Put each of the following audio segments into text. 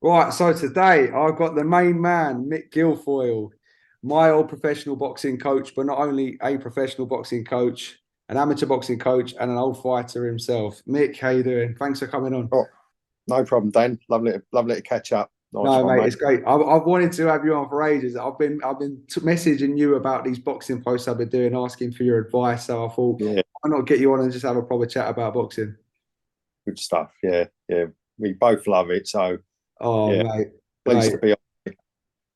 Right, so today I've got the main man, Mick Guilfoyle, my old professional boxing coach, but not only a professional boxing coach, an amateur boxing coach, and an old fighter himself. Mick, how you doing? Thanks for coming on. Oh, no problem, Dan. Lovely to catch up. Nice No, one, mate, mate. it's great. I've wanted to have you on for ages. I've been messaging you about these boxing posts I've been doing, asking for your advice. So I thought, Yeah, why not get you on and just have a proper chat about boxing? good stuff. Yeah, yeah. We both love it. So, Oh, yeah, mate, pleased mate, to be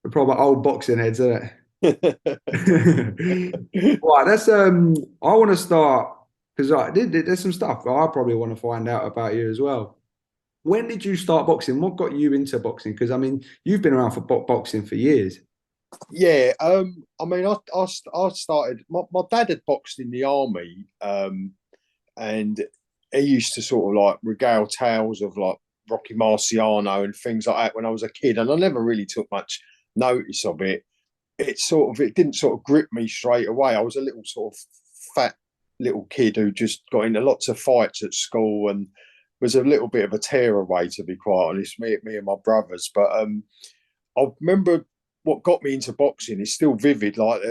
the proper old boxing heads, isn't it? on. Right, that's I want to start because there's some stuff I probably want to find out about you as well. When did you start boxing? What got you into boxing? Because I mean, you've been around for boxing for years. Yeah, I mean, I started. My dad had boxed in the army, and he used to sort of like regale tales of like Rocky Marciano and things like that when I was a kid, and I never really took much notice of it. It didn't sort of grip me straight away. I was a little sort of fat little kid who just got into lots of fights at school and was a little bit of a tearaway, to be quite honest. Me and my brothers, but I remember what got me into boxing is still vivid. Like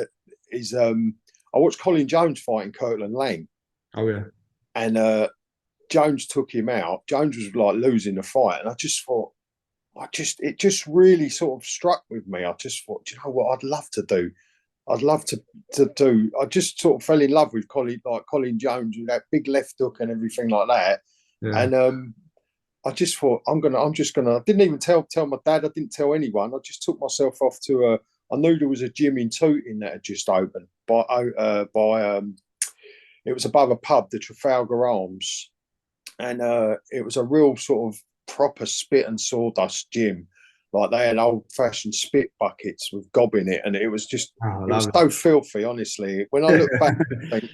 is I watched Colin Jones fighting Kirkland Lang, Oh yeah, and Jones took him out. Jones was like losing the fight, and I just thought, it just really sort of struck with me. I just thought, do you know what I'd love to do? I'd love to do. I just sort of fell in love with Colin Jones with that big left hook and everything like that. yeah. And I just thought I'm just gonna. I didn't even tell my dad. I didn't tell anyone. I just took myself off to a. I knew there was a gym in Tooting that had just opened by. It was above a pub, the Trafalgar Arms, and it was a real sort of proper spit and sawdust gym. Like they had old fashioned spit buckets with gob in it, and Oh, it was lovely. so filthy. Honestly, when I look back, I think,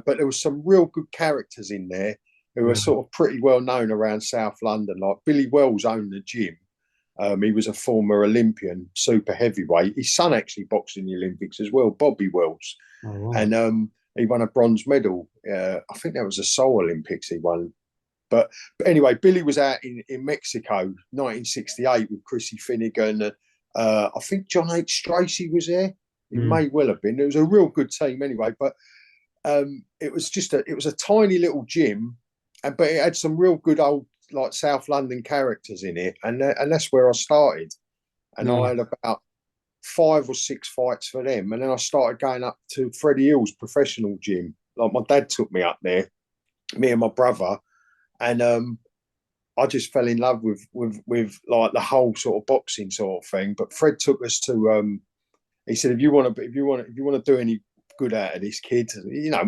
but there was some real good characters in there who were Yeah. sort of pretty well known around South London. Like Billy Wells owned the gym. He was a former Olympian, super heavyweight. His son actually boxed in the Olympics as well, Bobby Wells, Oh wow. and he won a bronze medal. I think that was the Seoul Olympics he won. But anyway, Billy was out in Mexico, 1968, with Chrissy Finnegan. I think John H. Stracey was there. He Mm. may well have been. It was a real good team anyway. But it was a tiny little gym, but it had some real good old like South London characters in it, and that's where I started. And I Nice. had about 5 or 6 fights for them, and then I started going up to Freddie Hill's professional gym. Like my dad took me up there, me and my brother, and I just fell in love with like the whole sort of boxing sort of thing. But Fred took us to he said, if you want to do any good out of this kid,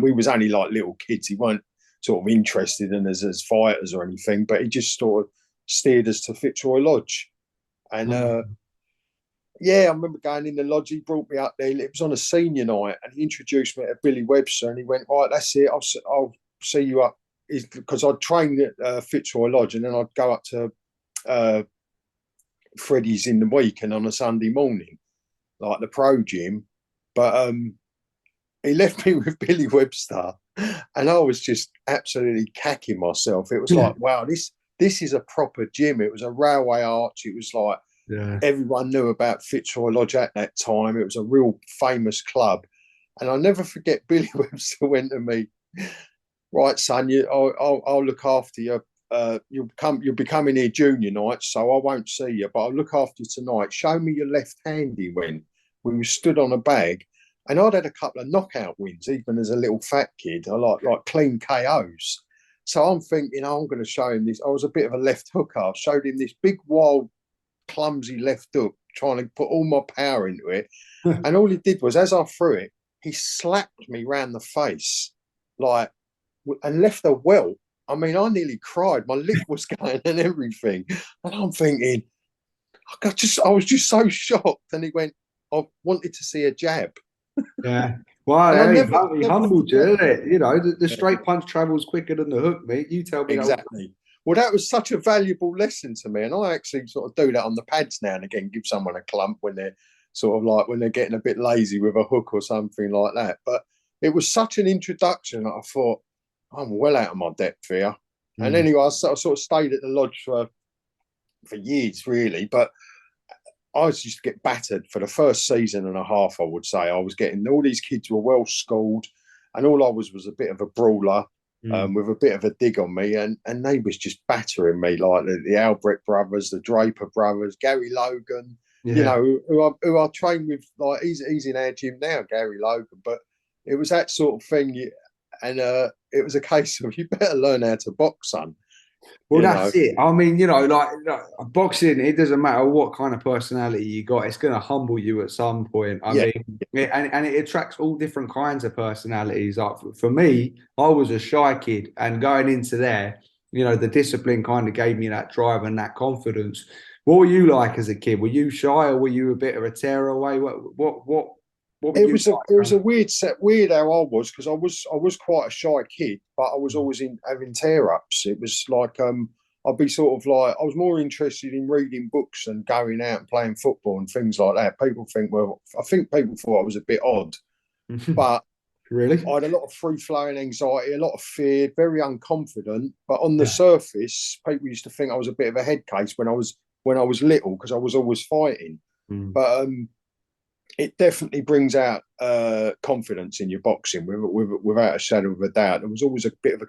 we was only like little kids. He weren't sort of interested in us as fighters or anything, but he just sort of steered us to Fitzroy Lodge. And Nice. yeah, I remember going in the lodge. He brought me up there. It was on a senior night, and he introduced me to Billy Webster. And he went, "Right, that's it. I'll see you up." Because I'd train at Fitzroy Lodge, and then I'd go up to uh, Freddie's in the week and on a Sunday morning, like the pro gym. But he left me with Billy Webster, and I was just absolutely cacking myself. It was like, wow, this is a proper gym. It was a railway arch. It was like Yeah. everyone knew about Fitzroy Lodge at that time. It was a real famous club. And I'll never forget Billy Webster went to me, right, son, I'll look after you. You'll be coming here junior nights, so I won't see you, but I'll look after you tonight. Show me your left hand, he went. We stood on a bag, and I'd had a couple of knockout wins, even as a little fat kid. I like clean KOs. So I'm thinking, I'm going to show him this. I was a bit of a left hooker. I showed him this big, wild, clumsy left hook, trying to put all my power into it. And all he did was, as I threw it, he slapped me round the face, like, and left a welt. I mean, I nearly cried. My lip was going and everything. And I'm thinking, I was just so shocked. And he went, I wanted to see a jab. Yeah. Well, And I hey, he never humbled you, forget isn't that. it? The straight punch travels quicker than the hook, mate. You tell me that. Exactly. Well, that was such a valuable lesson to me. And I actually sort of do that on the pads now and again, give someone a clump when they're sort of like when they're getting a bit lazy with a hook or something like that. But it was such an introduction that I thought, I'm well out of my depth here. And Mm. anyway, I sort of stayed at the lodge for for years, really. But I used to get battered for the first season and a half, I would say. I was getting, all these kids were well schooled, and all I was a bit of a brawler. With a bit of a dig on me, and they was just battering me, like the Albrecht brothers, the Draper brothers, Gary Logan, you Yeah. know, who I train with. Like he's in our gym now, Gary Logan. But it was that sort of thing, and it was a case of, you better learn how to box, son. Well, You know, that's it. I mean, like boxing, it doesn't matter what kind of personality you got, it's going to humble you at some point. I yeah, mean, and it attracts all different kinds of personalities. Like for me, I was a shy kid, and going into there, the discipline kind of gave me that drive and that confidence. What were you like as a kid? Were you shy, or were you a bit of a tearaway? What were it you was a like, it was man? a weird how I was, because I was quite a shy kid, but I was always in having tear ups. It was like I'd be sort of like, I was more interested in reading books and going out and playing football and things like that. I think people thought I was a bit odd, but I Really? had a lot of free flowing anxiety, a lot of fear, very unconfident. But on the Yeah. surface, people used to think I was a bit of a head case when I was little, because I was always fighting. Mm. But it definitely brings out confidence in your boxing, without a shadow of a doubt. There was always a bit of a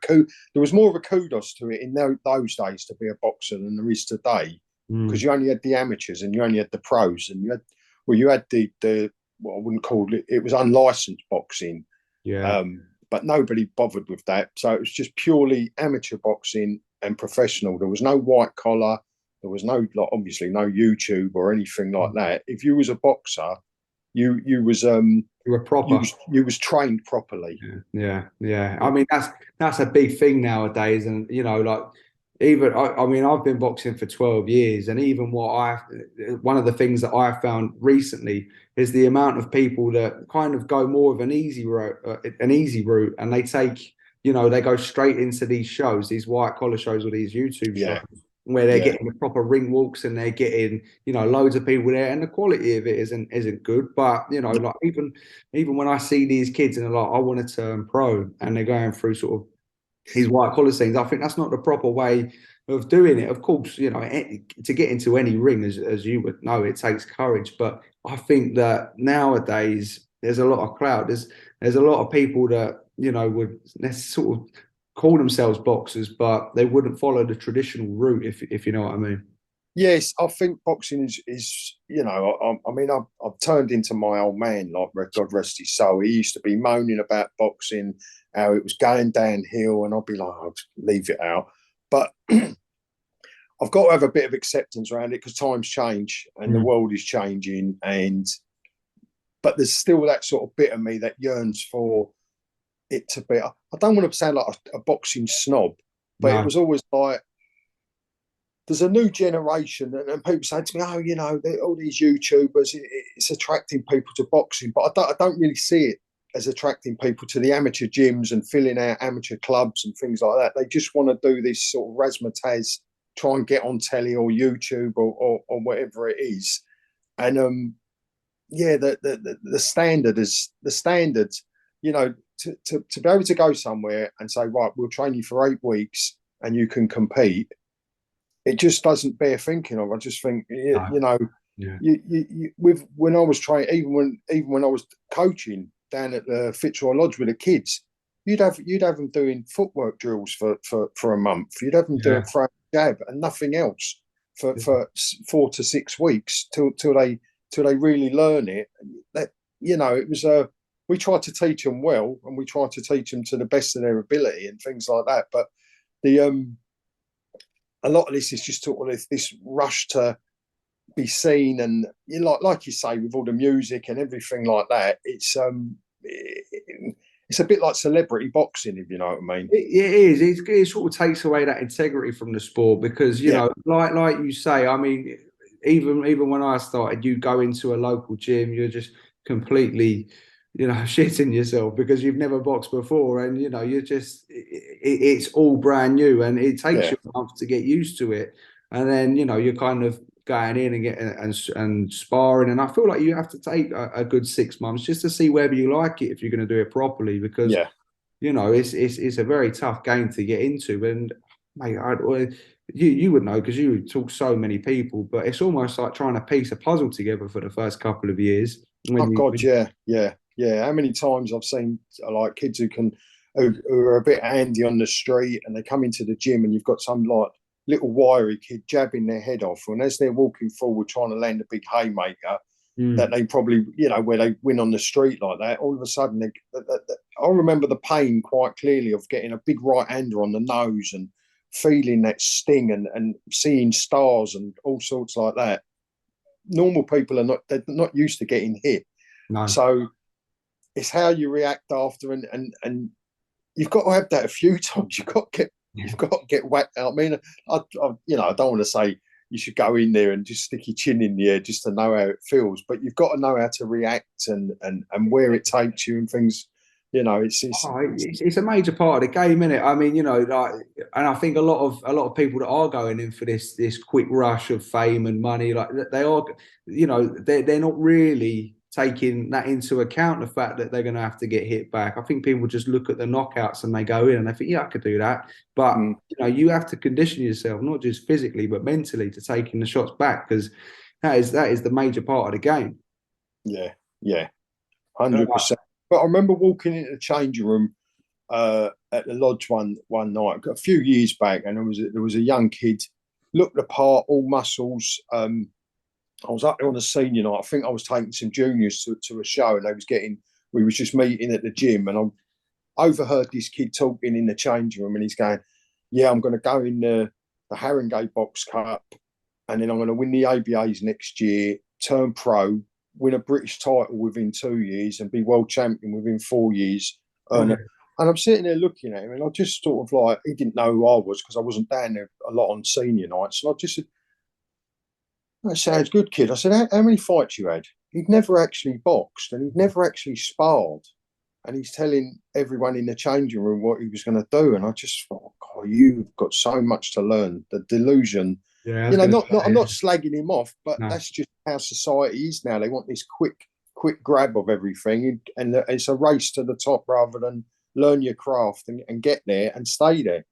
there was more of a kudos to it in those days to be a boxer than there is today, because Mm. you only had the amateurs and you only had the pros, and you had the what I wouldn't call it, it was unlicensed boxing, Yeah. but nobody bothered with that. So it was just purely amateur boxing and professional. There was no white collar. There was no, like, obviously no YouTube or anything like that. If you was a boxer, you was You were you proper. was you was trained properly. Yeah, yeah. I mean, that's a big thing nowadays, and like even I mean, I've been boxing for 12 years, and even one of the things that I found recently is the amount of people that kind of go more of an easy route, and they go straight into these shows, these white collar shows or these YouTube shows, Yeah, where they're yeah, getting the proper ring walks and they're getting loads of people there, and the quality of it isn't good, but like even when I see these kids and they're like, I want to turn pro, and they're going through sort of these white collar things, I think that's not the proper way of doing it. Of course, to get into any ring, as you would know, it takes courage. But I think that nowadays there's a lot of clout. There's a lot of people that would sort of call themselves boxers, but they wouldn't follow the traditional route, if you know what I mean. yes. I think boxing is I mean, I've turned into my old man, like, God rest his soul. He used to be moaning about boxing, how it was going downhill, and I'd be like, I'll leave it out. But I've got to have a bit of acceptance around it, because times change and the Mm. world is changing, but there's still that sort of bit of me that yearns for it to be. I don't want to sound like a boxing snob, but it No. was always like, there's a new generation, and people say to me, "Oh, all these YouTubers, it's attracting people to boxing," but I don't really see it as attracting people to the amateur gyms and filling out amateur clubs and things like that. They just want to do this sort of razzmatazz, try and get on telly or YouTube or whatever it is, and yeah, the standard is the standards. To be able to go somewhere and say, right, we'll train you for 8 weeks and you can compete. It just doesn't bear thinking of. I just think, No. Yeah. with when I was training, even when I was coaching down at the Fitzroy Lodge with the kids, you'd have them doing footwork drills for a month. You'd have them doing Yeah. throw jab and nothing else for 4 to 6 weeks till they really learn it. That it was we tried to teach them well, and we tried to teach them to the best of their ability and things like that. But the a lot of this is just sort of this rush to be seen, and like you say, with all the music and everything like that, it's a bit like celebrity boxing, if you know what I mean. It is. It sort of takes away that integrity from the sport because Yeah, like you say. I mean, even when I started, you go into a local gym, you're just completely, shitting yourself because you've never boxed before, and you're just it's all brand new, and it takes yeah, you a month to get used to it, and then you're kind of going in and getting and sparring, and I feel like you have to take a good 6 months just to see whether you like it if you're going to do it properly because yeah, it's a very tough game to get into. And mate, well, you would know because you talk so many people, but it's almost like trying to piece a puzzle together for the first couple of years. Oh When you, God, yeah, yeah, yeah. How many times I've seen like kids who are a bit handy on the street, and they come into the gym, and you've got some like little wiry kid jabbing their head off, and as they're walking forward trying to land a big haymaker, that they probably, where they win on the street like that, all of a sudden, I remember the pain quite clearly of getting a big right hander on the nose and feeling that sting and seeing stars and all sorts like that. Normal people they're not used to getting hit. no. So it's how you react after, and you've got to have that a few times. You've got to get whacked out. I mean, I don't want to say you should go in there and just stick your chin in the air just to know how it feels, but you've got to know how to react and where it takes you and things. It's a major part of the game, isn't it? I mean, like, and I think a lot of people that are going in for this quick rush of fame and money, like they are, they're not really taking that into account, the fact that they're going to have to get hit back. I think people just look at the knockouts and they go in and they think, yeah, I could do that. But you have to condition yourself, not just physically but mentally, to taking the shots back, because that is the major part of the game. Yeah, yeah, 100%. But I remember walking into the changing room at the lodge one night a few years back, and there was a young kid, looked the part, all muscles. I was up there on a senior night. I think I was taking some juniors to a show, and we was just meeting at the gym, and I overheard this kid talking in the changing room, and he's going, "Yeah, I'm going to go in the Haringey Box Cup, and then I'm going to win the ABAs next year, turn pro, win a British title within 2 years, and be world champion within 4 years." And I'm sitting there looking at him, and I just sort of like, he didn't know who I was because I wasn't down there a lot on senior nights. And I just said, "That sounds good, kid." I said, how many fights you had?" He'd never actually boxed and he'd never actually sparred. And he's telling everyone in the changing room what he was going to do. And I just thought, God, you've got so much to learn. The delusion. Yeah, I'm not slagging him off, but no. that's just how society is now. They want this quick grab of everything, and it's a race to the top rather than learn your craft and get there and stay there.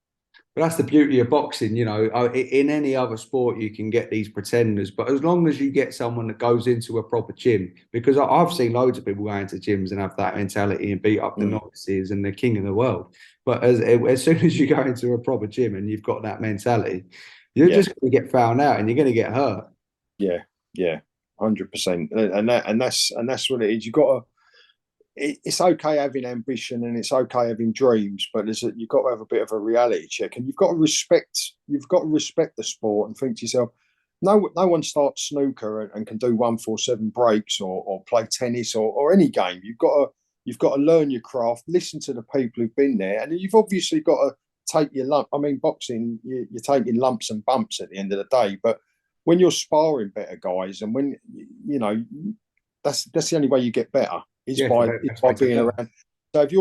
But that's the beauty of boxing, in any other sport you can get these pretenders, but as long as you get someone that goes into a proper gym, because I've seen loads of people go into gyms and have that mentality and beat up the novices and the king of the world. But as soon as you go into a proper gym and you've got that mentality, you're just going to get found out and you're going to get hurt. Yeah, yeah, 100%. And that's what it is. It's okay having ambition and it's okay having dreams, but you've got to have a bit of a reality check, and you've got to respect the sport and think to yourself, no one starts snooker and can do 147 breaks or play tennis or any game. You've got to learn your craft, listen to the people who've been there, and you've obviously got to take your lump. I mean, boxing, you're taking lumps and bumps at the end of the day, but when you're sparring better guys, and when that's the only way you get better. Is by being around. So if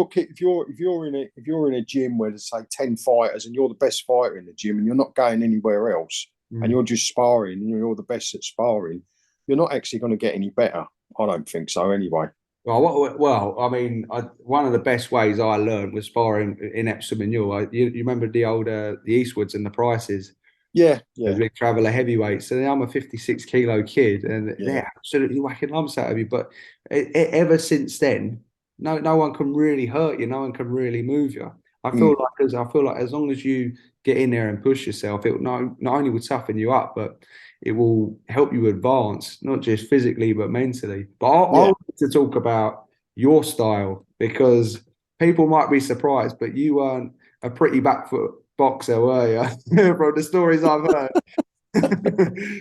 you're in a gym where there's say 10 fighters and you're the best fighter in the gym and you're not going anywhere else and you're just sparring and you're the best at sparring, you're not actually going to get any better. I don't think so anyway. Well, I mean, one of the best ways I learned was sparring in Epsom and Ewell. You remember the old the Eastwoods and the Prices? Yeah. The big traveller heavyweights. So I'm a 56 kilo kid, and they're absolutely whacking lumps out of you. But ever since then, no one can really hurt you. No one can really move you. I feel like as long as you get in there and push yourself, it not only will toughen you up, but it will help you advance, not just physically but mentally. But I want to talk about your style, because people might be surprised, but you weren't a pretty back foot boxer, were you? From the stories I've heard.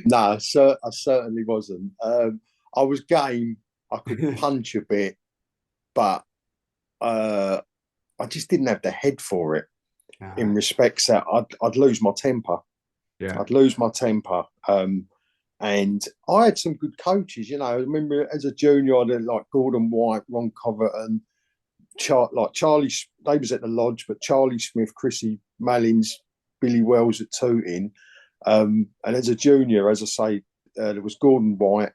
No, I certainly wasn't. I was game. I could punch a bit, but I just didn't have the head for it. In respects that I'd lose my temper. Yeah, I'd lose my temper. And I had some good coaches. I remember as a junior, I had like Gordon White, Ron Coverton, Charlie. They was at the lodge, but Charlie Smith, Chrissy Mallins, Billy Wells at Tooting. And as a junior, as I say, there was Gordon White,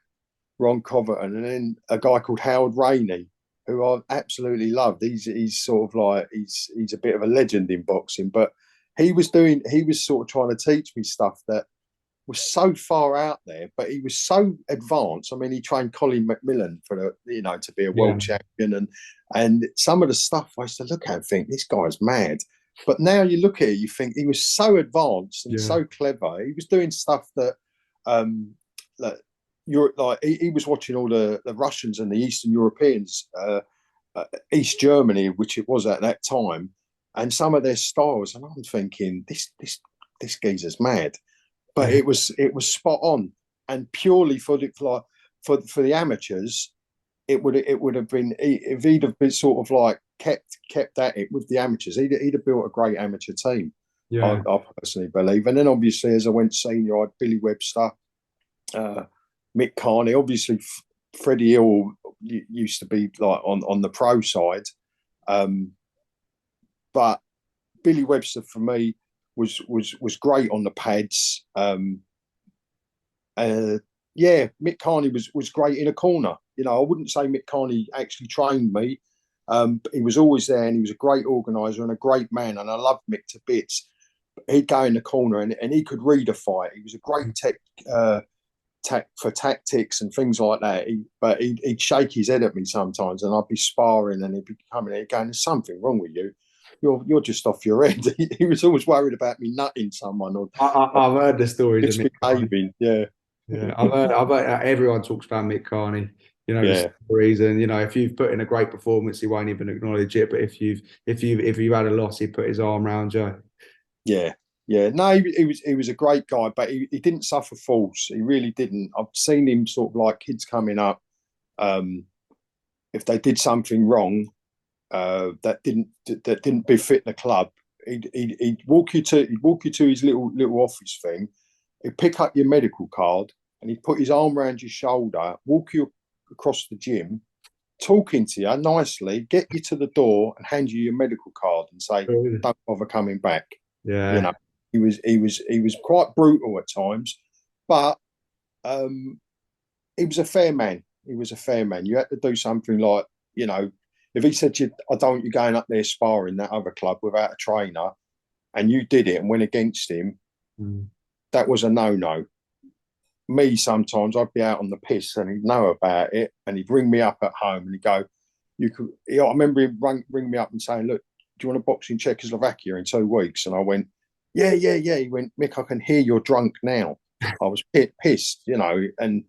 Ron Coverton, and then a guy called Howard Rainey, who I absolutely loved. He's sort of like he's a bit of a legend in boxing, but he was sort of trying to teach me stuff that was so far out there, but he was so advanced. I mean, he trained Colin McMillan for to be a world champion, and some of the stuff I used to look at and think, this guy's mad. But now you look at it, you think he was so advanced and so clever. He was doing stuff that Europe, like he was watching all the Russians and the Eastern Europeans, East Germany, which it was at that time, and some of their styles, and I'm thinking, this geezer's mad. But it was spot on, and purely for the amateurs, it would have been, if he'd have been sort of like kept at it with the amateurs, he'd have built a great amateur team. Yeah, I personally believe. And then obviously as I went senior, I had Billy Webster, Mick Carney. Obviously, Freddie Hill used to be like on the pro side, but Billy Webster for me was great on the pads. Mick Carney was great in a corner. I wouldn't say Mick Carney actually trained me, but he was always there, and he was a great organizer and a great man, and I loved Mick to bits. He'd go in the corner and he could read a fight. He was a great for tactics and things like that. But he'd shake his head at me sometimes, and I'd be sparring, and he'd be coming in going, "There's something wrong with you. You're just off your head." He was always worried about me nutting someone or I've heard the stories of Mick Carney. Yeah. I've heard everyone talks about Mick Carney. The stories, and if you've put in a great performance, he won't even acknowledge it. But if you've had a loss, he put his arm around you. Yeah. No, he was a great guy, but he didn't suffer fools. He really didn't. I've seen him sort of like kids coming up. If they did something wrong, that didn't befit the club, he'd walk you to his little office thing. He'd pick up your medical card and he'd put his arm around your shoulder, walk you across the gym, talking to you nicely, get you to the door and hand you your medical card and say, "Don't bother coming back." Yeah. He was quite brutal at times, but he was a fair man. He was a fair man. You had to do something like, if he said to you, "I don't want you going up there sparring that other club without a trainer," and you did it and went against him, that was a no-no. Me, sometimes I'd be out on the piss and he'd know about it, and he'd ring me up at home and he'd go, I remember him ring me up and saying, "Look, do you want to box in Czechoslovakia in 2 weeks?" And I went, yeah. He went, "Mick, I can hear you're drunk now." I was pissed, and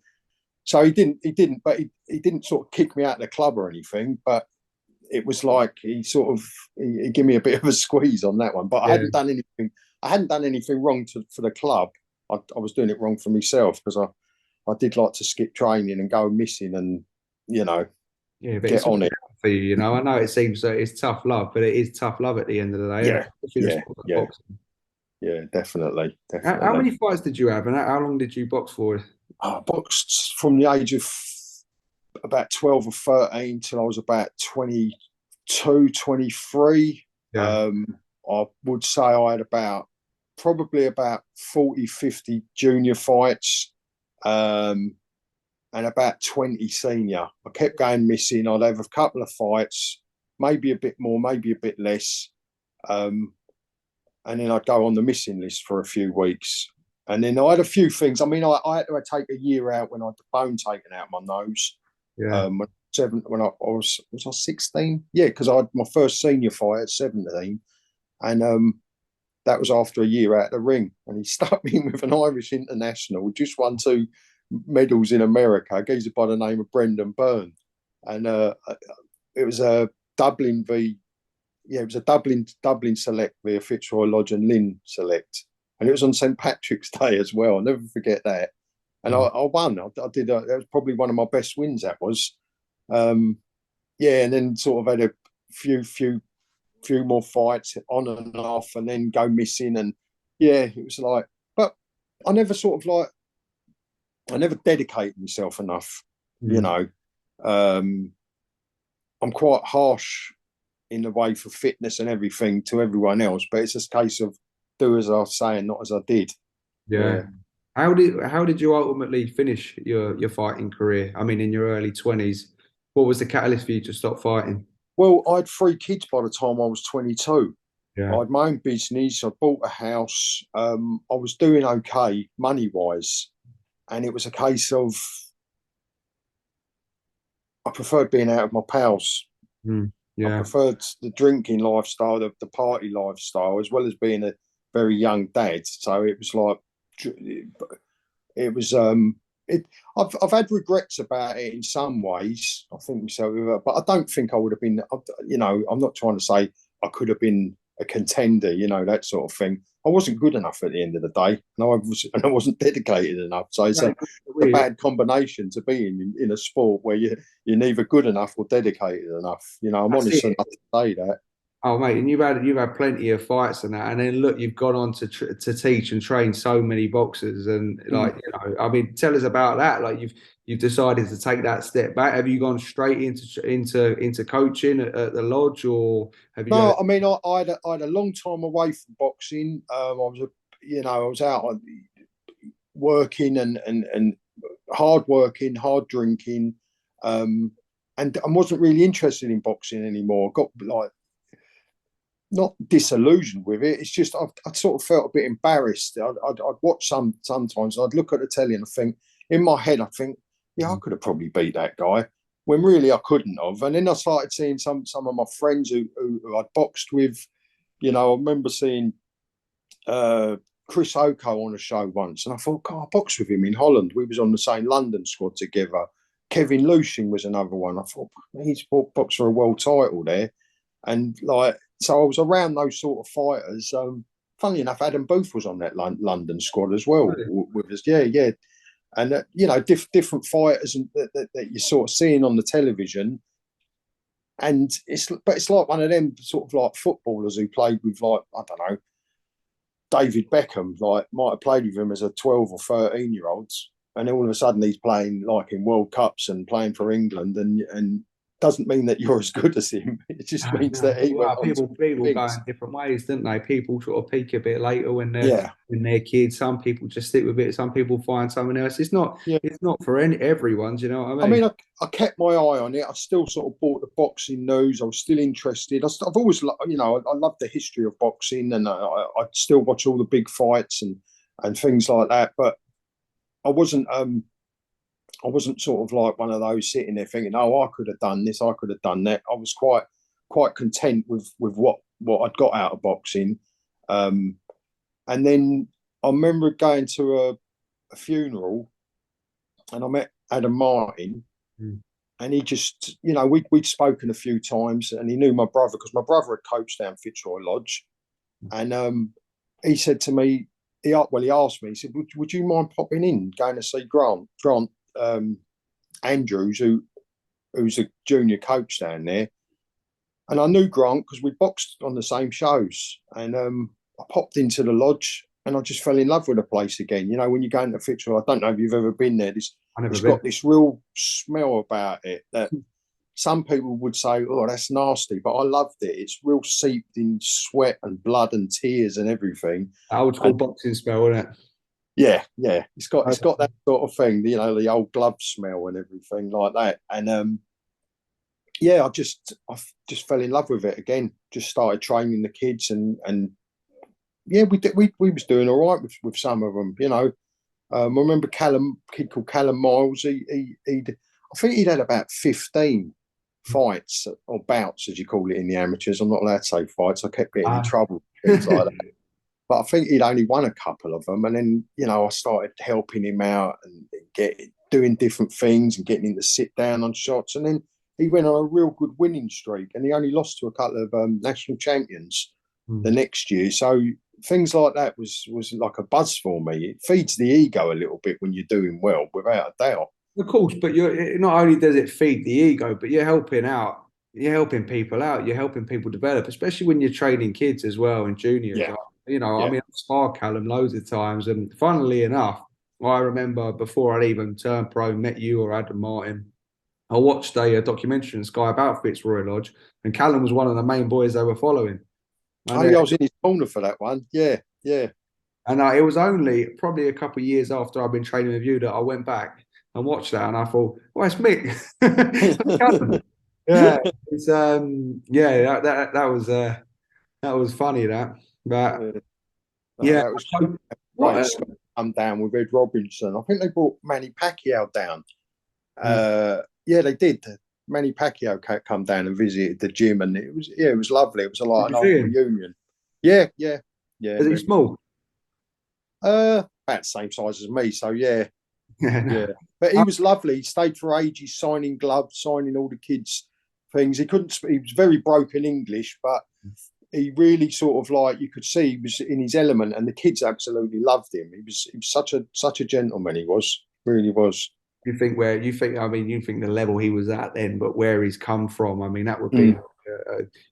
so he didn't sort of kick me out of the club or anything, but it was like he gave me a bit of a squeeze on that one. But I hadn't done anything wrong for the club. I was doing it wrong for myself, because I did like to skip training and go missing and but get on it. For you, I know it seems that it's tough love, but it is tough love at the end of the day. Yeah, definitely. How many fights did you have, and how long did you box for? I boxed from the age of about 12 or 13 till I was about 22, 23. Yeah. I would say I had probably about 40, 50 junior fights, and about 20 senior. I kept going missing. I'd have a couple of fights, maybe a bit more, maybe a bit less. And then I'd go on the missing list for a few weeks. And then I had a few things. I mean, I had to take a year out when I had the bone taken out of my nose. Yeah. When I was I 16? Yeah, because I had my first senior fight at 17. And that was after a year out of the ring. And he stuck me with an Irish international, just won 2 medals in America, a geezer by the name of Brendan Byrne. And it was a Dublin select via Fitzroy Lodge and Lynn select. And it was on St. Patrick's Day as well. I'll never forget that. And I won. I did. That was probably one of my best wins. That was. And then sort of had a few more fights on and off, and then go missing. And it was like, but I never dedicated myself enough. I'm quite harsh in the way for fitness and everything to everyone else, but it's just a case of do as I say and not as I did. Yeah. How did you ultimately finish your fighting career? I mean, in your early 20s, what was the catalyst for you to stop fighting? Well, I had 3 kids by the time I was 22. Yeah. I had my own business. I bought a house. I was doing okay money wise, and it was a case of I preferred being out of my pals. Mm. I Yeah. preferred the drinking lifestyle, the party lifestyle, as well as being a very young dad. So it was like it was it. I've had regrets about it in some ways. I think so, but I don't think I would have been. You know, I'm not trying to say I could have been a contender. You know, that sort of thing. I wasn't good enough at the end of the day, and I wasn't dedicated enough. So it's a bad combination to be in a sport where you're neither good enough or dedicated enough. You know, I'm That's honest it. enough to say that. Oh mate, and you've had plenty of fights and that, and then look, you've gone on to teach and train so many boxers, and like Mm. I mean, tell us about that. Like you've decided to take that step back. Have you gone straight into coaching at the lodge, or have you? No, I mean, I had a long time away from boxing. I was, I was out working and hard working, hard drinking, um, and I wasn't really interested in boxing anymore. I got like not disillusioned with it. It's just I sort of felt a bit embarrassed. I'd watch sometimes. And I'd look at the telly and I think in my head I think, yeah, I could have probably beat that guy when really I couldn't have. And then I started seeing some of my friends who I'd boxed with. You know, I remember seeing Chris Oko on a show once, and I thought, God, I boxed with him in Holland. We was on the same London squad together. Kevin Lushing was another one. I thought he's boxed for a world title there, and like so, I was around those sort of fighters. Funnily enough, Adam Booth was on that London squad as well Really? with us. Yeah, yeah, and you know, different fighters and that you're sort of seeing on the television. And it's like one of them sort of like footballers who played with like I don't know David Beckham, like might have played with him as a 12 or 13-year-old, and all of a sudden he's playing like in World Cups and playing for England, and doesn't mean that you're as good as him. It just No, means no. that he went Well, on to people go things. in different ways, don't they? People sort of peak a bit later Yeah, when they're kids. Some people just stick with it. Some people find someone else. yeah. It's not for everyone. Do you know what I I mean? mean, I kept my eye on it. I still sort of bought the boxing news. I was still interested. I've always, I love the history of boxing, and I still watch all the big fights and things like that. But I wasn't I wasn't sort of like one of those sitting there thinking, "Oh, I could have done this, I could have done that." I was quite content with what I'd got out of boxing. Um, and then I remember going to a funeral, and I met Adam Martin, Mm. and he just, we'd spoken a few times, and he knew my brother because my brother had coached down Fitzroy Lodge, and he said to me, he asked me, he said, "Would you mind popping in, going to see Grant Andrews, who's a junior coach down there?" And I knew Grant because we boxed on the same shows. And I popped into the lodge and I just fell in love with the place again. You know, when you go into Fitzroy, I don't know if you've ever been there. I've never It's been. got this real smell about it that some people would say, "Oh, that's nasty," but I loved it. It's real seeped in sweat and blood and tears and everything. Old school And boxing spell, isn't it? yeah, yeah, it's Okay. got that sort of thing, the old glove smell and everything like that. And yeah, I just fell in love with it again. Just started training the kids, and yeah, we was doing all right with some of them. I remember kid called Callum Miles. I think he'd had about 15 fights or bouts, as you call it in the amateurs. I'm not allowed to say fights. I kept getting in Ah. trouble, things like that. But I think he'd only won a couple of them, and then I started helping him out and doing different things and getting him to sit down on shots, and then he went on a real good winning streak, and he only lost to a couple of national champions the Mm. next year. So things like that was like a buzz for me. It feeds the ego a little bit when you're doing well, without a doubt. Of course, but you're not only does it feed the ego, but you're helping out. You're helping people out. You're helping people develop, especially when you're training kids as well and juniors. Yeah, I yeah. mean, I've sparred Callum loads of times, and funnily enough, I remember before I'd even turned pro, met you or Adam Martin. I watched a documentary on Sky about Fitzroy Lodge, and Callum was one of the main boys they were following. And Oh, yeah, I was in his corner for that one. Yeah, yeah. it was only probably a couple of years after I'd been training with you that I went back and watched that, and I thought, "Oh, it's Mick." That's Callum. Yeah, it's yeah, that was That was funny, that. But Yeah. No, yeah, that was so great. what? Scott come down with Ed Robinson. I think they brought Manny Pacquiao down. Mm, Yeah, they did. Manny Pacquiao come down and visited the gym, and it was lovely. It was did like you an old see him? reunion. Yeah, yeah, yeah. Is he small? About the same size as me. So yeah, Yeah. yeah. But he was lovely. He stayed for ages, signing gloves, signing all the kids' things. He couldn't. He was very broken English, but he really sort of like you could see he was in his element, and the kids absolutely loved him. He was such a gentleman. He was really was. You think where you think? I mean, you think the level he was at then, but where he's come from. I mean, that would be,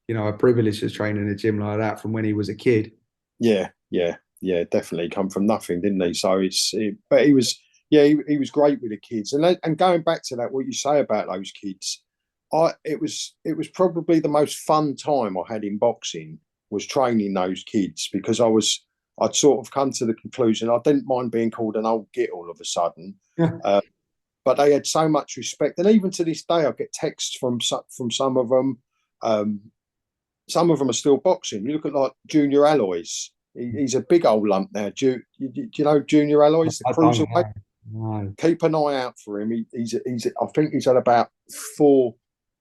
Mm. a privilege to train in a gym like that from when he was a kid. Yeah, yeah, yeah. Definitely come from nothing, didn't he? So but he was, yeah, he was great with the kids. And going back to that, what you say about those kids, it was probably the most fun time I had in boxing was training those kids because I'd sort of come to the conclusion I didn't mind being called an old git all of a sudden. Uh, but they had so much respect, and even to this day, I get texts from some of them. Um, some of them are still boxing. You look at like Junior Alloys. He's a big old lump now. Do you know Junior Alloys, the I don't cruiserweight? know. No. Keep an eye out for him. I think he's had about 4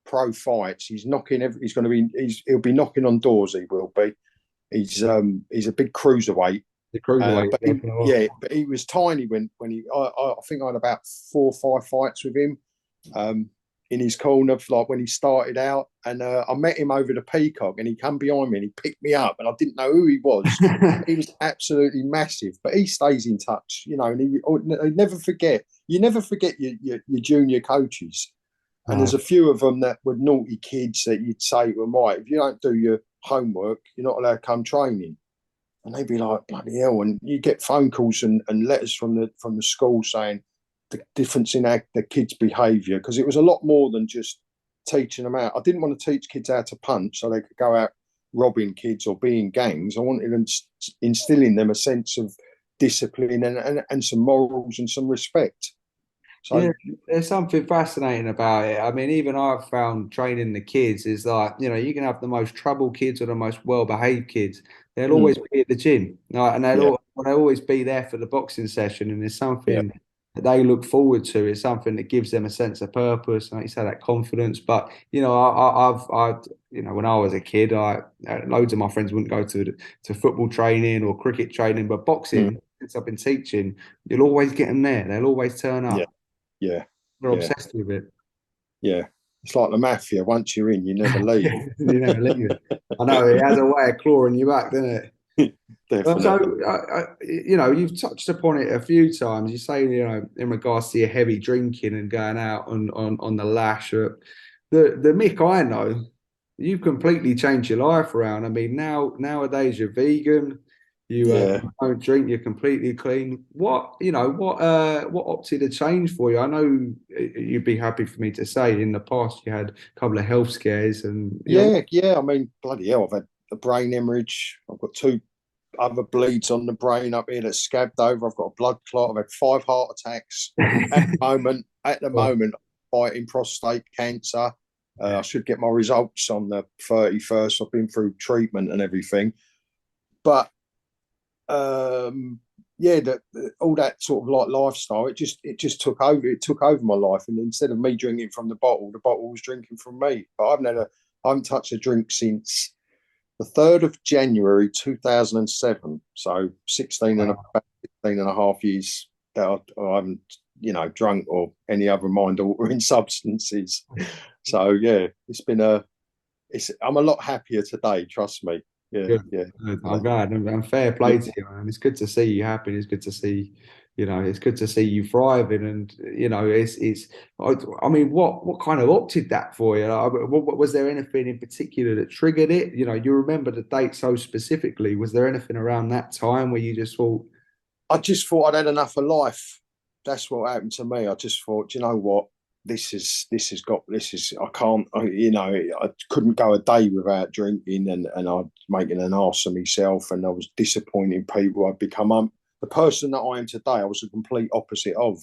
pro fights. He's going to be. He'll be knocking on doors. He will be. He's a big cruiserweight. The cruiserweight. Yeah, but he was tiny when he. I think I had about 4 or 5 fights with him. Um, in his corner, like when he started out, and I met him over the Peacock, and he come behind me and he picked me up, and I didn't know who he was. He was absolutely massive, but he stays in touch, and he never forget. You never forget your junior coaches, and there's a few of them that were naughty kids that you'd say, well, right, if you don't do your homework, you're not allowed to come training. And they'd be like, bloody hell. And you get phone calls and letters from the school saying the difference in the kids' behaviour, because it was a lot more than just teaching them out. I didn't want to teach kids how to punch so they could go out robbing kids or being gangs. I wanted them instilling them a sense of discipline and some morals and some respect. So, Yeah, there's something fascinating about it. I mean, even I've found training the kids is like, you can have the most troubled kids or the most well-behaved kids. They'll always be at the gym, like, and yeah, they'll always be there for the boxing session. And it's yeah, something that they look forward to. It's something that gives them a sense of purpose, and like you say, that confidence. But when I was a kid, loads of my friends wouldn't go to football training or cricket training, but mm, boxing, since I've been teaching, you'll always get them there. They'll always turn yeah, up. yeah, They're yeah, obsessed with it. yeah. It's like the mafia. Once you're in, you never leave. You never leave it. I know it has a way of clawing you back, doesn't it? So, Definitely. you've touched upon it a few times. You say, in regards to your heavy drinking and going out on the lash. The Mick I know, you've completely changed your life around. I mean, nowadays you're vegan. Yeah. You don't drink. You're completely clean. What opted to change for you? I know you'd be happy for me to say in the past you had a couple of health scares, and Yeah, yeah. I mean, bloody hell, I've had a brain hemorrhage. I've got 2 other bleeds on the brain up here that's scabbed over. I've got a blood clot. I've had 5 heart attacks. At the moment, I'm fighting prostate cancer. I should get my results on the 31st. I've been through treatment and everything. But yeah, all that sort of like lifestyle, it just took over. It took over my life, and instead of me drinking from the bottle was drinking from me. But I haven't touched a drink since the 3rd of January 2007. So 16 and a half years that I haven't, drunk or any other mind altering substances. So yeah, I'm a lot happier today. Trust me. Yeah, Good. yeah, Good. I'm definitely. glad. And fair Yeah, play to you, man. It's good to see you happy. It's good to see, it's good to see you thriving. And I mean, what kind of opted that for you? Like, was there anything in particular that triggered it? You remember the date so specifically. Was there anything around that time where you just thought, I just thought I'd had enough of life. That's what happened to me. I just thought, you know what, I can't, I couldn't go a day without drinking, and I'd making an arse of myself, and I was disappointing people. I'd become the person that I am today. I was the complete opposite of.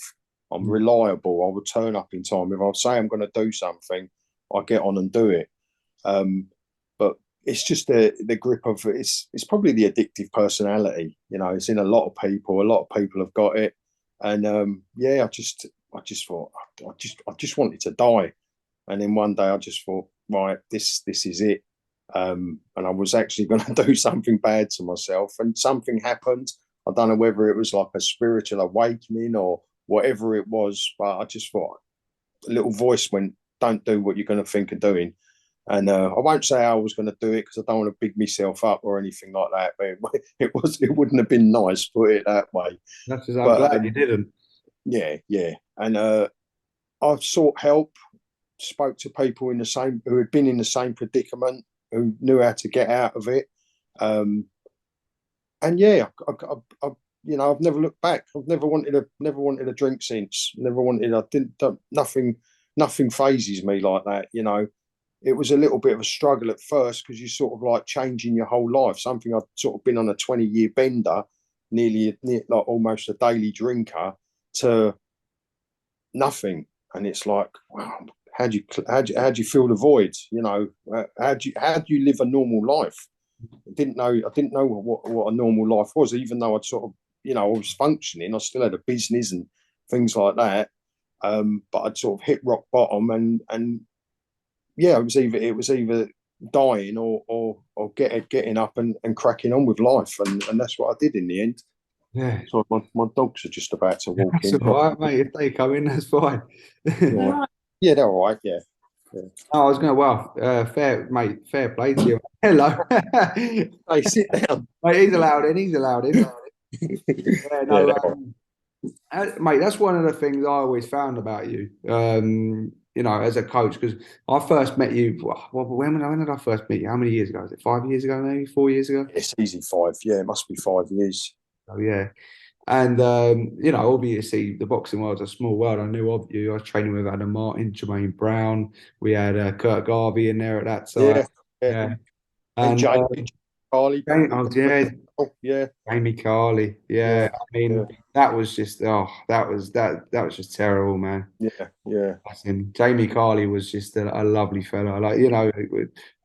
I'm "Mm, reliable. I would turn up in time. If I say I'm going to do something, I get on and do it. Um, but it's just the grip of it's probably the addictive personality. You know, it's in a lot of people. A lot of people have got it, and I just thought I just wanted to die, and then one day I just thought, right, this is it. And I was actually going to do something bad to myself, and something happened. I don't know whether it was like a spiritual awakening or whatever it was, but I just thought a little voice went, "Don't do what you're going to think of doing." And I won't say I was going to do it because I don't want to big myself up or anything like that. But it wouldn't have been nice, put it that way. That's just, I'm But glad you didn't. yeah. And I've sought help, spoke to people who had been in the same predicament, who knew how to get out of it. And yeah, I've never looked back. I've never wanted a drink since. Nothing phases me like that. You know, it was a little bit of a struggle at first because you sort of like changing your whole life. Something I'd sort of been on a 20-year bender, like almost a daily drinker, to nothing. And it's like, wow, how do you fill the void? You know, how do you live a normal life? I didn't know what a normal life was, even though I'd sort of, I was functioning. I still had a business and things like that. But I'd sort of hit rock bottom, and yeah, it was either dying or getting up and cracking on with life, and that's what I did in the end. Yeah. So my dogs are just about to walk That's in. all right, mate. If they come in, that's fine. Yeah, yeah, they're all right. Yeah. I was going to, fair play to you. Hello. Hey, sit down. Mate, he's allowed in. He's allowed in. Yeah, no, mate, that's one of the things I always found about you, as a coach, because I first met you, when did I first meet you? How many years ago? Was it 5 years ago, maybe 4 years ago? It's easy 5. Yeah, it must be 5 years. Oh, yeah. And, obviously the boxing world's a small world. I knew of you. I was training with Adam Martin, Germaine Brown. We had Kirk Garvey in there at that time. Yeah. And Jamie Carly. Yeah. Jamie Carly. Yeah. I mean, that was just, that was just terrible, man. Yeah. Jamie Carly was just a lovely fella. Like,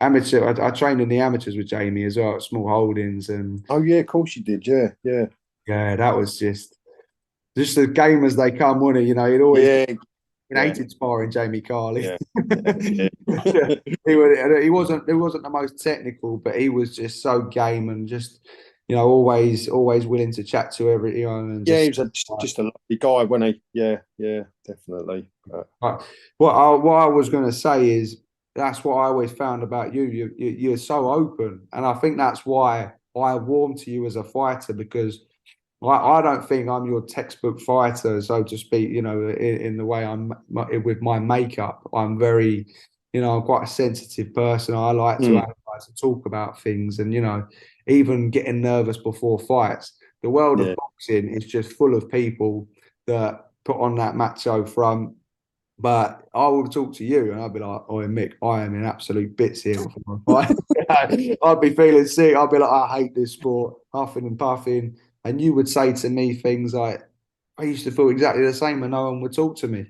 amateur, I trained in the amateurs with Jamie as well at Small Holdings. And oh, yeah, of course you did. Yeah. yeah, that was just the game as they come, wasn't it? He'd always hated sparring Jamie Carly. Yeah. He wasn't the most technical, but he was just so game and just always willing to chat to everyone. And he was just a lovely guy, wasn't he? Yeah, definitely. But what I was going to say is that's what I always found about you. You're so open, and I think that's why I warmed to you as a fighter, because I don't think I'm your textbook fighter, so to speak, in the way I'm with my makeup. I'm very, I'm quite a sensitive person. I like to analyze and talk about things, and, even getting nervous before fights. The world of boxing is just full of people that put on that macho front. But I will talk to you and I'll be like, "Oh, Mick, I am in absolute bits here before I fight." I'd be feeling sick. I'd be like, "I hate this sport," huffing and puffing. And you would say to me things like, "I used to feel exactly the same and no one would talk to me."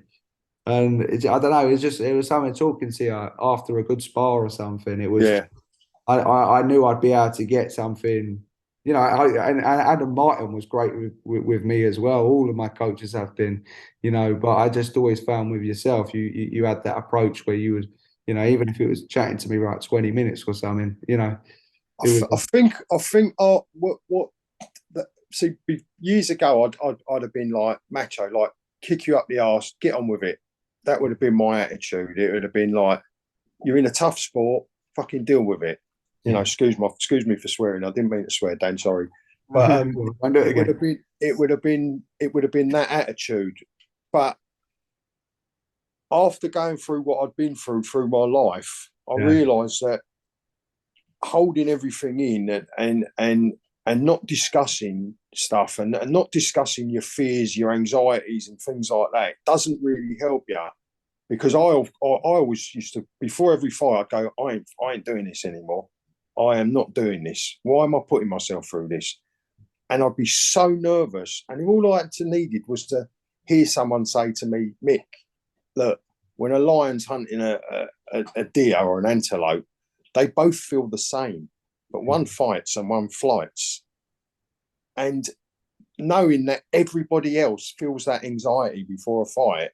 And I don't know, it was something talking to you after a good spar or something. It was, I knew I'd be able to get something, and Adam Martin was great with me as well. All of my coaches have been, but I just always found with yourself, you had that approach where you would, even if it was chatting to me like 20 minutes or something, I think see, years ago, I'd have been like macho, like kick you up the arse, get on with it. That would have been my attitude. It would have been like, you're in a tough sport, fucking deal with it. Excuse me for swearing. I didn't mean to swear, Dan. Sorry, but it would have been that attitude. But after going through what I'd been through my life, I realised that holding everything in and not discussing stuff and not discussing your fears, your anxieties and things like that doesn't really help you. Because I always used to, before every fight, I'd go, I ain't doing this anymore. I am not doing this. Why am I putting myself through this? And I'd be so nervous. And all I needed was to hear someone say to me, "Mick, look, when a lion's hunting a deer or an antelope, they both feel the same, but one fights and one flights. And knowing that everybody else feels that anxiety before a fight,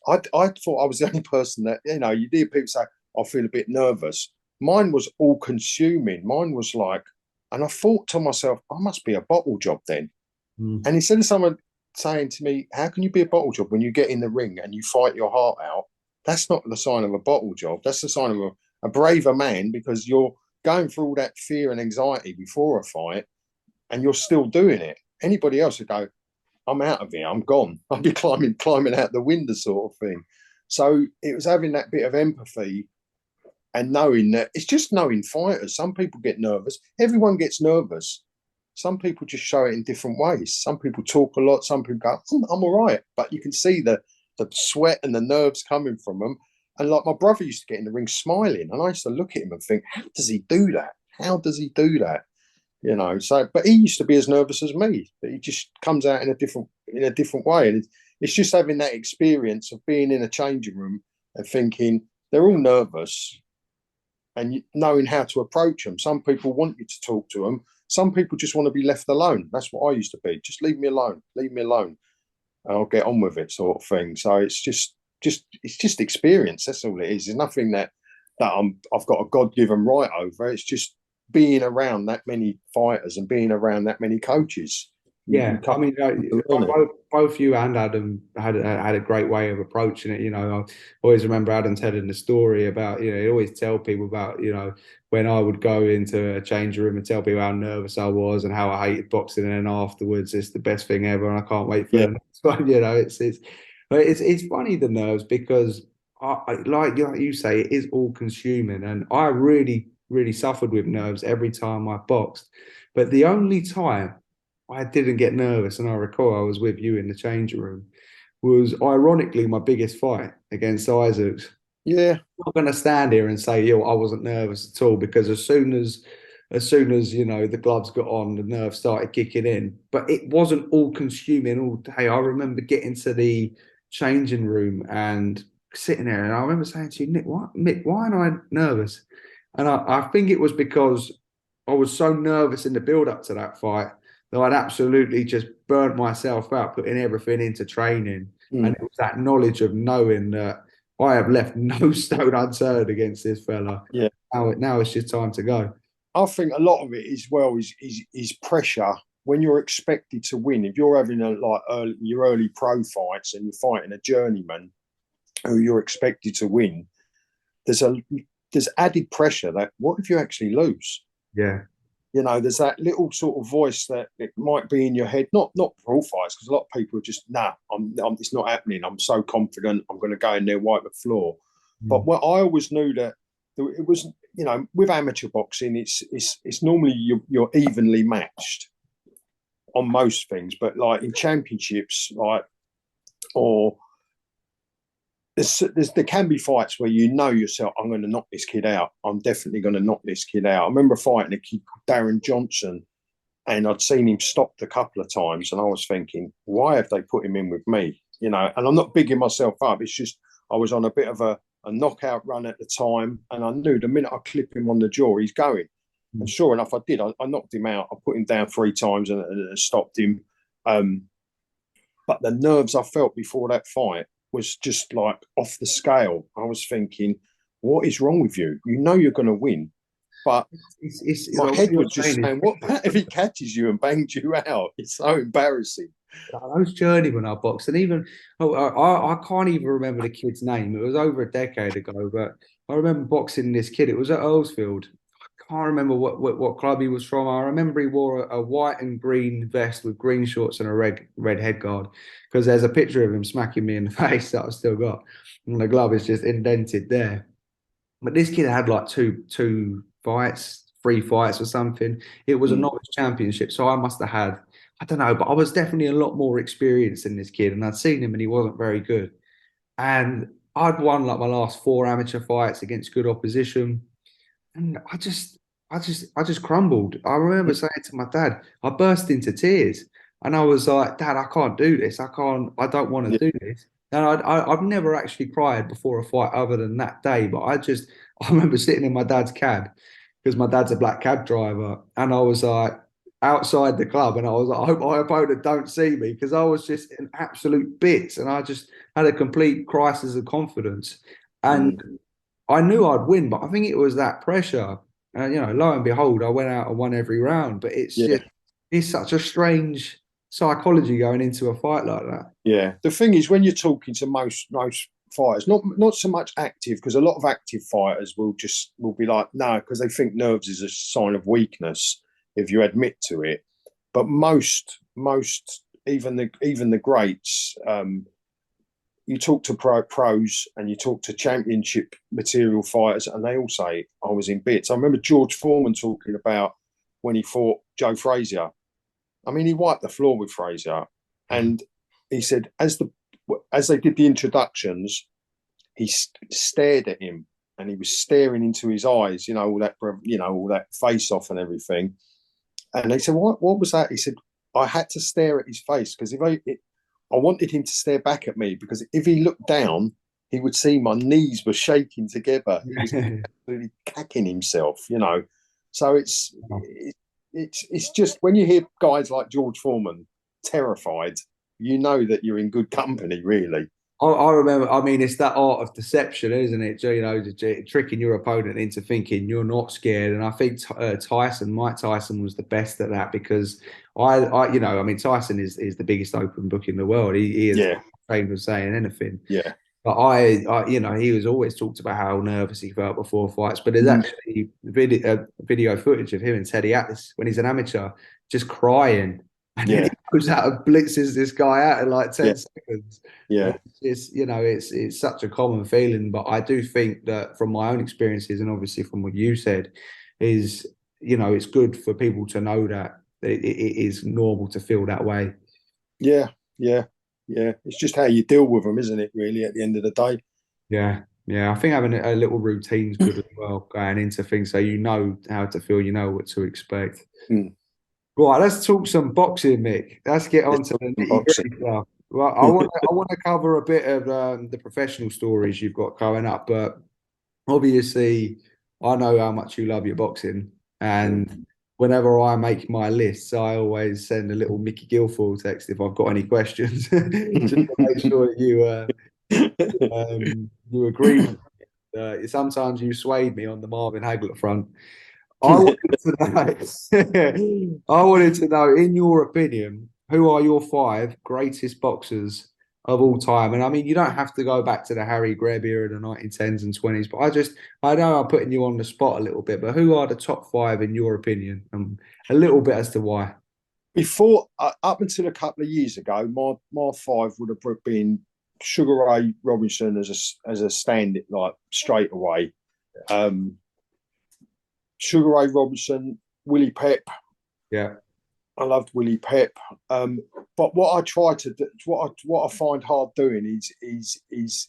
I thought I was the only person that, you know, you hear people say, I feel a bit nervous. Mine was all consuming. Mine was like, and I thought to myself, I must be a bottle job then. And instead of someone saying to me, how can you be a bottle job when you get in the ring and you fight your heart out? That's not the sign of a bottle job. That's the sign of a braver man, because you're going through all that fear and anxiety before a fight and you're still doing it. Anybody else would go, I'm out of here, I'm gone. I'd be climbing out the window sort of thing. So it was having that bit of empathy and knowing that it's just knowing fighters. Some people get nervous. Everyone gets nervous. Some people just show it in different ways. Some people talk a lot. Some people go, I'm all right. But you can see the sweat and the nerves coming from them. And like my brother used to get in the ring smiling. And I used to look at him and think, how does he do that? How does he do that? You know, so, but he used to be as nervous as me, but he just comes out in a different way. And it's just having that experience of being in a changing room and thinking they're all nervous and knowing how to approach them. Some people want you to talk to them. Some people just want to be left alone. That's what I used to be. Just leave me alone. Leave me alone. And I'll get on with it, sort of thing. So it's just experience. That's all it is. There's nothing that I've got a God-given right over. It's just being around that many fighters and being around that many coaches. Yeah, I mean, both you and Adam had a great way of approaching it. You know, I always remember Adam telling the story about, you know, he always tell people about, you know, when I would go into a change room and tell people how nervous I was and how I hated boxing, and then afterwards it's the best thing ever, and I can't wait for the next one. You know, it's funny, the nerves, because like you say, it is all consuming, and I really suffered with nerves every time I boxed. But the only time I didn't get nervous, and I recall I was with you in the changing room, was ironically my biggest fight against Isaacs. Yeah. I'm not going to stand here and say, yo, I wasn't nervous at all, because as soon as you know the gloves got on, the nerves started kicking in. But it wasn't all consuming all day. I remember getting to the changing room and sitting there, and I remember saying to you, Mick, why am I nervous? And I think it was because I was so nervous in the build up to that fight that I'd absolutely just burnt myself out, putting everything into training. And it was that knowledge of knowing that I have left no stone unturned against this fella. Yeah. Now it's just time to go. I think a lot of it as well is pressure when you're expected to win. If you're having your early pro fights and you're fighting a journeyman who you're expected to win, there's added pressure that what if you actually lose? Yeah. You know, there's that little sort of voice that it might be in your head, not for all fights, because a lot of people are just, it's not happening. I'm so confident. I'm going to go in there, wipe the floor. But what I always knew that it was, you know, with amateur boxing, it's normally you're evenly matched on most things, but like in championships, or there can be fights where you know yourself, I'm going to knock this kid out. I'm definitely going to knock this kid out. I remember fighting a kid called Darren Johnson, and I'd seen him stopped a couple of times, and I was thinking, why have they put him in with me? You know, and I'm not bigging myself up. It's just I was on a bit of a knockout run at the time, and I knew the minute I clip him on the jaw, he's going. And sure enough, I did. I knocked him out. I put him down 3 times and stopped him. But the nerves I felt before that fight was just like off the scale. I was thinking, what is wrong with you? You know you're going to win. But my head was just saying, what if he catches you and bangs you out? It's so embarrassing. Those journeymen I boxed, and even I can't even remember the kid's name. It was over a decade ago, but I remember boxing this kid. It was at Earlsfield. I can't remember what club he was from. I remember he wore a white and green vest with green shorts and a red headguard, because there's a picture of him smacking me in the face that I've still got, and the glove is just indented there. But this kid had like two fights, 3 fights or something. It was a novice championship, so I must have had, I don't know, but I was definitely a lot more experienced than this kid, and I'd seen him and he wasn't very good. And I'd won like my last 4 amateur fights against good opposition, and I just crumbled. I remember saying to my dad, I burst into tears, and I was like, Dad, I can't do this. I don't want to do this. And I've never actually cried before a fight other than that day, but I remember sitting in my dad's cab because my dad's a black cab driver, and I was like outside the club, and I was like, I hope my opponent don't see me because I was just in absolute bits, and I just had a complete crisis of confidence, and Mm, I knew I'd win, but I think it was that pressure, and lo and behold, I went out and won every round. But yeah, it's such a strange psychology going into a fight like that. yeah. The thing is, when you're talking to most fighters, not so much active, because a lot of active fighters will be like, no, because they think nerves is a sign of weakness if you admit to it. But most even the greats, you talk to pros and you talk to championship material fighters, and they all say I was in bits. I remember George Foreman talking about when he fought Joe Frazier. I mean, he wiped the floor with Frazier, and he said as they did the introductions, he stared at him, and he was staring into his eyes. All that face off and everything. And they said, "What was that?" He said, "I had to stare at his face because I wanted him to stare back at me, because if he looked down, he would see my knees were shaking together. He was absolutely cacking himself. So it's just when you hear guys like George Foreman terrified, you know that you're in good company, really. I remember. I mean, it's that art of deception, isn't it? Tricking your opponent into thinking you're not scared. And I think Mike Tyson was the best at that because I mean, Tyson is the biggest open book in the world. He is Yeah, trained for saying anything. yeah, But he was always talked about how nervous he felt before fights. But there's mm, actually video footage of him and Teddy Atlas when he's an amateur just crying, and then he yeah, goes out and blitzes this guy out in like yeah, 10 seconds. And yeah, it's such a common feeling. But I do think that from my own experiences and obviously from what you said, is it's good for people to know that it is normal to feel that way. yeah, yeah, yeah. It's just how you deal with them, isn't it? Really, at the end of the day. Yeah, yeah. I think having a little routine's good as well, going into things so you know how to feel, you know what to expect. Mm. Right, let's talk some boxing, Mick. Let's get on Let's to talk the some nitty boxing. gritty stuff. Well, I want to cover a bit of the professional stories you've got coming up, but obviously, I know how much you love your boxing, Mm. and whenever I make my lists, I always send a little Mickey Guilfoyle text if I've got any questions, just to make sure that you agree with sometimes you swayed me on the Marvin Hagler front. I wanted to know, I wanted to know, in your opinion, who are your five greatest boxers of all time? And I mean, you don't have to go back to the Harry Greb era, the 1910s and 20s, but I know I'm putting you on the spot a little bit, but who are the top five in your opinion? And a little bit as to why. Before, up until a couple of years ago, my five would have been Sugar Ray Robinson as a stand like straight away. Um, Sugar Ray Robinson, Willie Pep. Yeah. I loved Willie Pep. But what I try to do, what I find hard doing is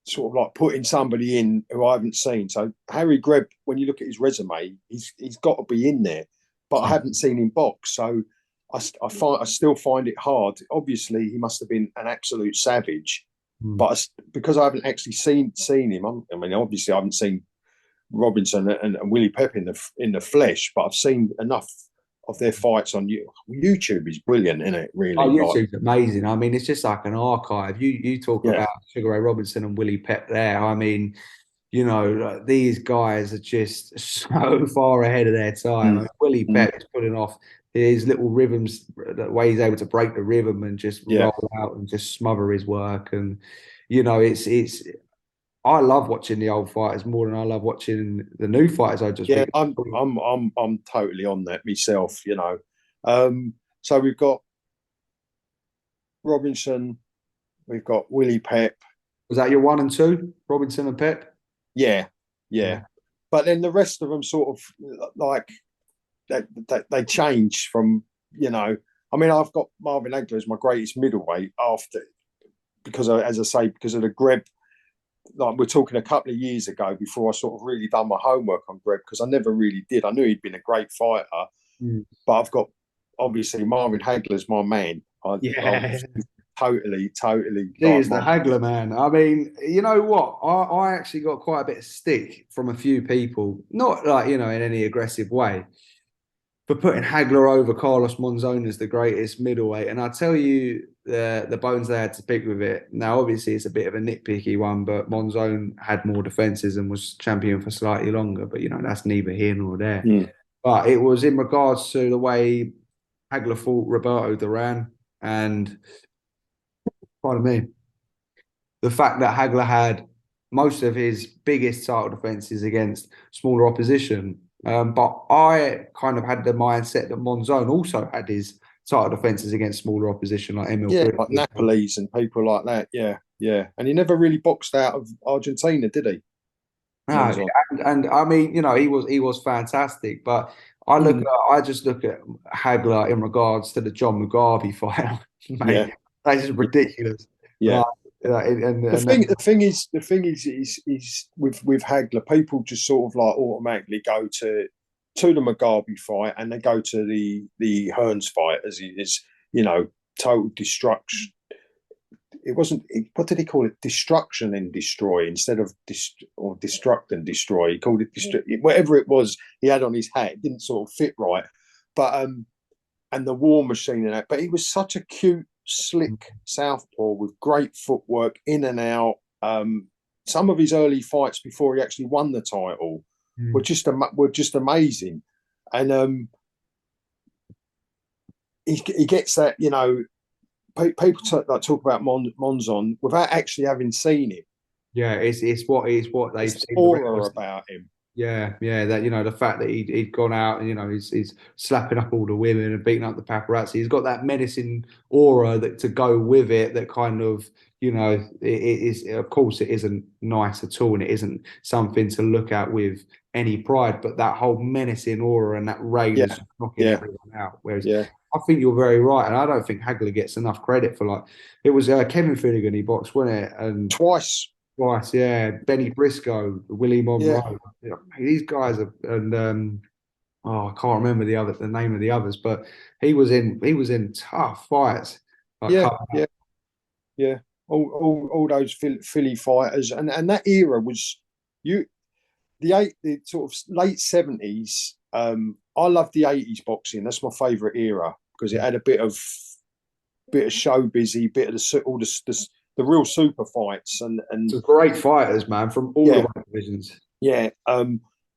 sort of like putting somebody in who I haven't seen. So Harry Greb, when you look at his resume, he's got to be in there, but I haven't seen him box. So I still find it hard. Obviously, he must have been an absolute savage, Mm. but because I haven't actually seen him, I mean, obviously, I haven't seen Robinson and Willie Pep in the flesh, but I've seen enough of their fights on YouTube. Is brilliant, isn't it? Oh, Really, like, YouTube's amazing. I mean, it's just like an archive. You talk yeah, about Sugar Ray Robinson and Willie Pep there. I mean, like, these guys are just so far ahead of their time. I mm, mean, Willie mm, Pep is putting off his little rhythms, the way he's able to break the rhythm and just yeah. roll out and just smother his work. And it's. I love watching the old fighters more than I love watching the new fighters. I just Yeah, think. I'm totally on that myself. So we've got Robinson, we've got Willie Pep. Was that your one and two, Robinson and Pep? Yeah, yeah. Yeah. But then the rest of them sort of like they change from. I mean, I've got Marvin Hagler as my greatest middleweight after because as I say, because of the Greb. Like we're talking a couple of years ago before I sort of really done my homework on Greg, because I never really did. I knew he'd been a great fighter, Mm. but I've got obviously Marvin Hagler's my man. Yeah. totally, totally. He Like is the haggler, man. I mean, you know what? I actually got quite a bit of stick from a few people, not like, in any aggressive way, for putting Hagler over Carlos Monzon as the greatest middleweight. And I tell you, the bones they had to pick with it. Now, obviously, it's a bit of a nitpicky one, but Monzon had more defenses and was champion for slightly longer. But, that's neither here nor there. mm, But it was in regards to the way Hagler fought Roberto Duran. And, pardon me, the fact that Hagler had most of his biggest title defenses against smaller opposition. But I kind of had the mindset that Monzon also had his title defenses against smaller opposition like Emil yeah, Fritz. like Napoli's and people like that. Yeah, yeah. And he never really boxed out of Argentina, did he? No, Monzon. and I mean, he was fantastic, but Mm, I just look at Hagler in regards to the John Mugabe fight, mate. yeah, That's just ridiculous. yeah. Like, The and thing, is with Hagler, people just sort of like automatically go to the Mugabe fight, and they go to the Hearns fight as he is, total destruction. It wasn't. What did he call it? Destruction and destroy instead of or destruct and destroy. He called it whatever it was he had on his hat. It didn't sort of fit right, but and the War Machine and that. But he was such a cute, slick southpaw with great footwork in and out. Some of his early fights before he actually won the title were just amazing, and he gets that, people talk about Monzon without actually having seen him. yeah, it's what they've It's seen. aura about him. Yeah, yeah, that the fact that he'd gone out and he's slapping up all the women and beating up the paparazzi. He's got that menacing aura that to go with it. That kind of it is, of course, it isn't nice at all, and it isn't something to look at with any pride. But that whole menacing aura and that rage Yeah, is knocking yeah, everyone out. Whereas yeah. I think you're very right, and I don't think Hagler gets enough credit for it was Kevin Finnegan he boxed, wasn't it? And Twice. twice, yeah. Benny Briscoe, Willie Yeah, Monroe. These guys are, and I can't remember the name of the others, but he was in tough fights. Like, yeah, yeah, yeah. All those Philly fighters, and that era was you the sort of late 70s. I love the 80s boxing. That's my favourite era because it had a bit of show busy, bit of the real super fights, and some great fighters, man, from all the yeah, weight divisions. yeah. I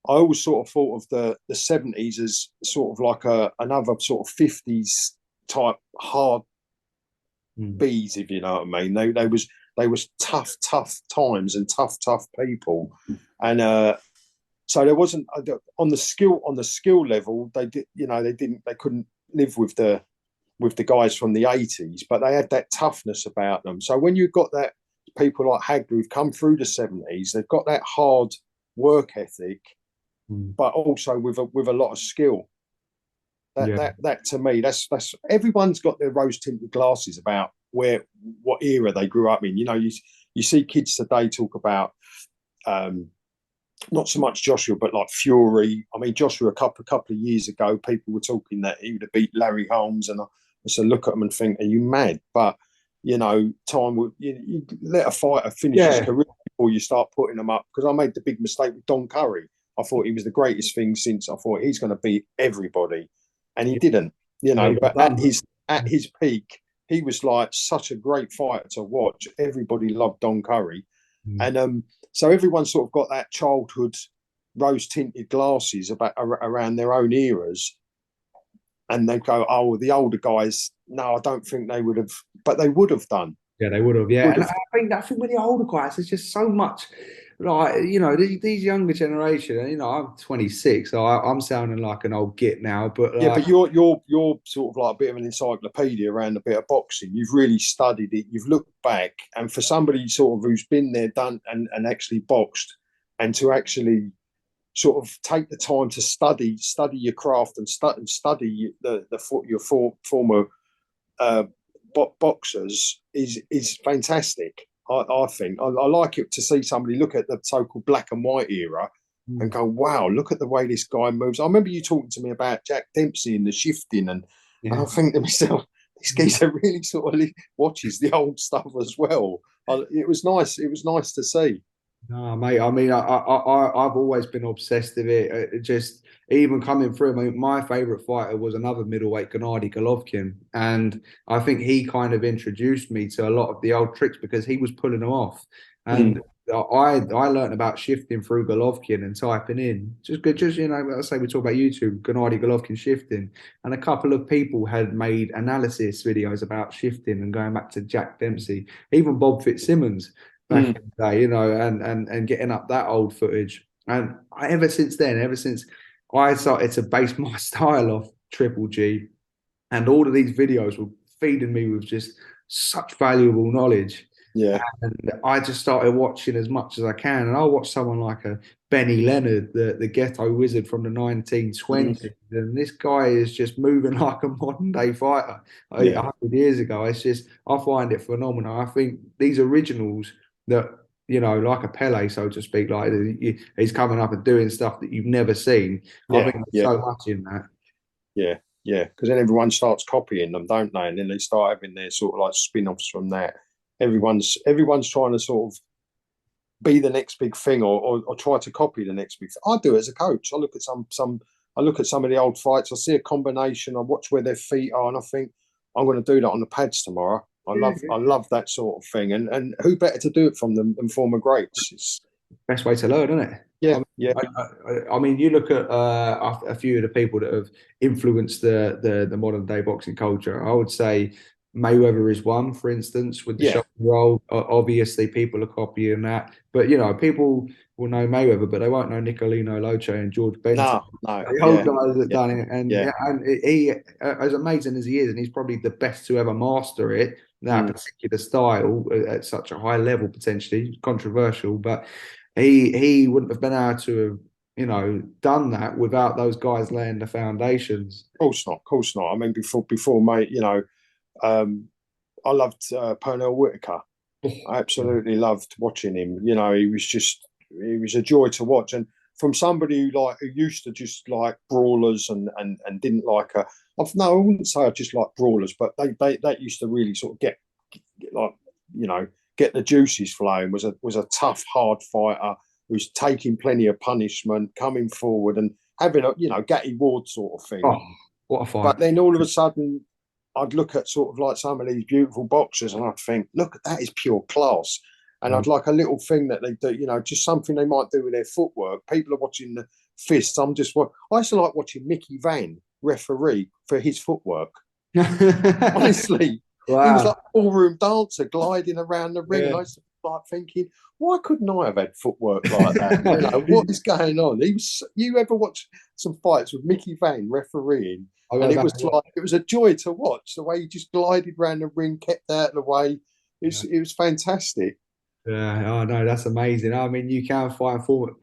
always sort of thought of the 70s as sort of like another sort of 50s type hard bees, if you know what I mean. They was tough times and tough people, and so there wasn't on the skill level. They couldn't live with the guys from the 80s, but they had that toughness about them. So when you've got that people like Hagler who've come through the 70s, they've got that hard work ethic, but also with a lot of skill. Yeah, That to me, that's everyone's got their rose tinted glasses about what era they grew up in. You see kids today talk about not so much Joshua, but like Fury. I mean, Joshua a couple of years ago, people were talking that he would have beat Larry Holmes, and I said, look at him and think, are you mad? But time will you let a fighter finish his yeah, career before you start putting them up. Because I made the big mistake with Don Curry. I thought he was the greatest thing since. I thought he's going to beat everybody, and he didn't. yeah. But at his peak, he was like such a great fighter to watch. Everybody loved Don Curry, and so everyone sort of got that childhood rose tinted glasses around their own eras, and they go, "Oh, the older guys." No, I don't think they would have, but they would have done. Yeah, they would have. Yeah, Would and have. I think with the older guys, there's just so much. Like these younger generation, and I'm 26, so I'm sounding like an old git now. But Yeah, but you're sort of like a bit of an encyclopedia around a bit of boxing. You've really studied it. You've looked back, and for somebody sort of who's been there, done, and actually boxed, and to actually sort of take the time to study your craft and study your former boxers is fantastic. I think I like it to see somebody look at the so-called black and white era and go, wow, look at the way this guy moves. I remember you talking to me about Jack Dempsey and the shifting, and yeah, I think to myself, this geezer really sort of watches the old stuff as well. It was nice. It was nice to see. No, mate. I mean, I've always been obsessed with it. It just even coming through. I mean, my favorite fighter was another middleweight, Gennady Golovkin, and I think he kind of introduced me to a lot of the old tricks because he was pulling them off. And I learned about shifting through Golovkin and typing in just let's say we talk about YouTube, Gennady Golovkin shifting, and a couple of people had made analysis videos about shifting and going back to Jack Dempsey, even Bob Fitzsimmons back in the day, and getting up that old footage. And ever since then, ever since I started to base my style off Triple G, and all of these videos were feeding me with just such valuable knowledge. Yeah. And I just started watching as much as I can. And I'll watch someone like a Benny Leonard, the ghetto wizard from the 1920s. And this guy is just moving like a modern day fighter 100 years ago. It's just, I find it phenomenal. I think these originals that, like a Pele, so to speak, like he's coming up and doing stuff that you've never seen. I think there's so much in that. Yeah, yeah. Because then everyone starts copying them, don't they? And then they start having their sort of like spin-offs from that. Everyone's trying to sort of be the next big thing or try to copy the next big thing. I do it as a coach. I look at I look at some of the old fights. I see a combination. I watch where their feet are, and I think I'm going to do that on the pads tomorrow. I love that sort of thing. And who better to do it from them than former greats? It's best way to learn, isn't it? I mean, you look at a few of the people that have influenced the modern day boxing culture. I would say Mayweather is one, for instance, with the shoulder roll. Obviously, people are copying that, but people will know Mayweather, but they won't know Nicolino Loche and George Benton. No, the old guys that done it, and he, as amazing as he is, and he's probably the best to ever master it, that particular style at such a high level, potentially controversial, but he wouldn't have been able to have done that without those guys laying the foundations. Of course not. I mean, before mate, I loved Pernell Whitaker. I absolutely loved watching him. He was a joy to watch. And from somebody who used to just like brawlers and didn't like I wouldn't say I just like brawlers, but they used to really sort of get the juices flowing. Was a tough, hard fighter who's taking plenty of punishment, coming forward and having a Gatty Ward sort of thing. Oh, what a fight! But then all of a sudden, I'd look at sort of like some of these beautiful boxers and I'd think, look, that is pure class. And I'd like a little thing that they do, just something they might do with their footwork. People are watching the fists. I used to like watching Mickey Van, referee, for his footwork. Honestly, he was like a ballroom dancer gliding around the ring. And I used to like thinking, why couldn't I have had footwork like that? What is going on? You ever watch some fights with Mickey Van refereeing? And it was a joy to watch the way he just glided around the ring, kept out of the way. It was fantastic. Yeah, oh no, that's amazing. I mean, you can find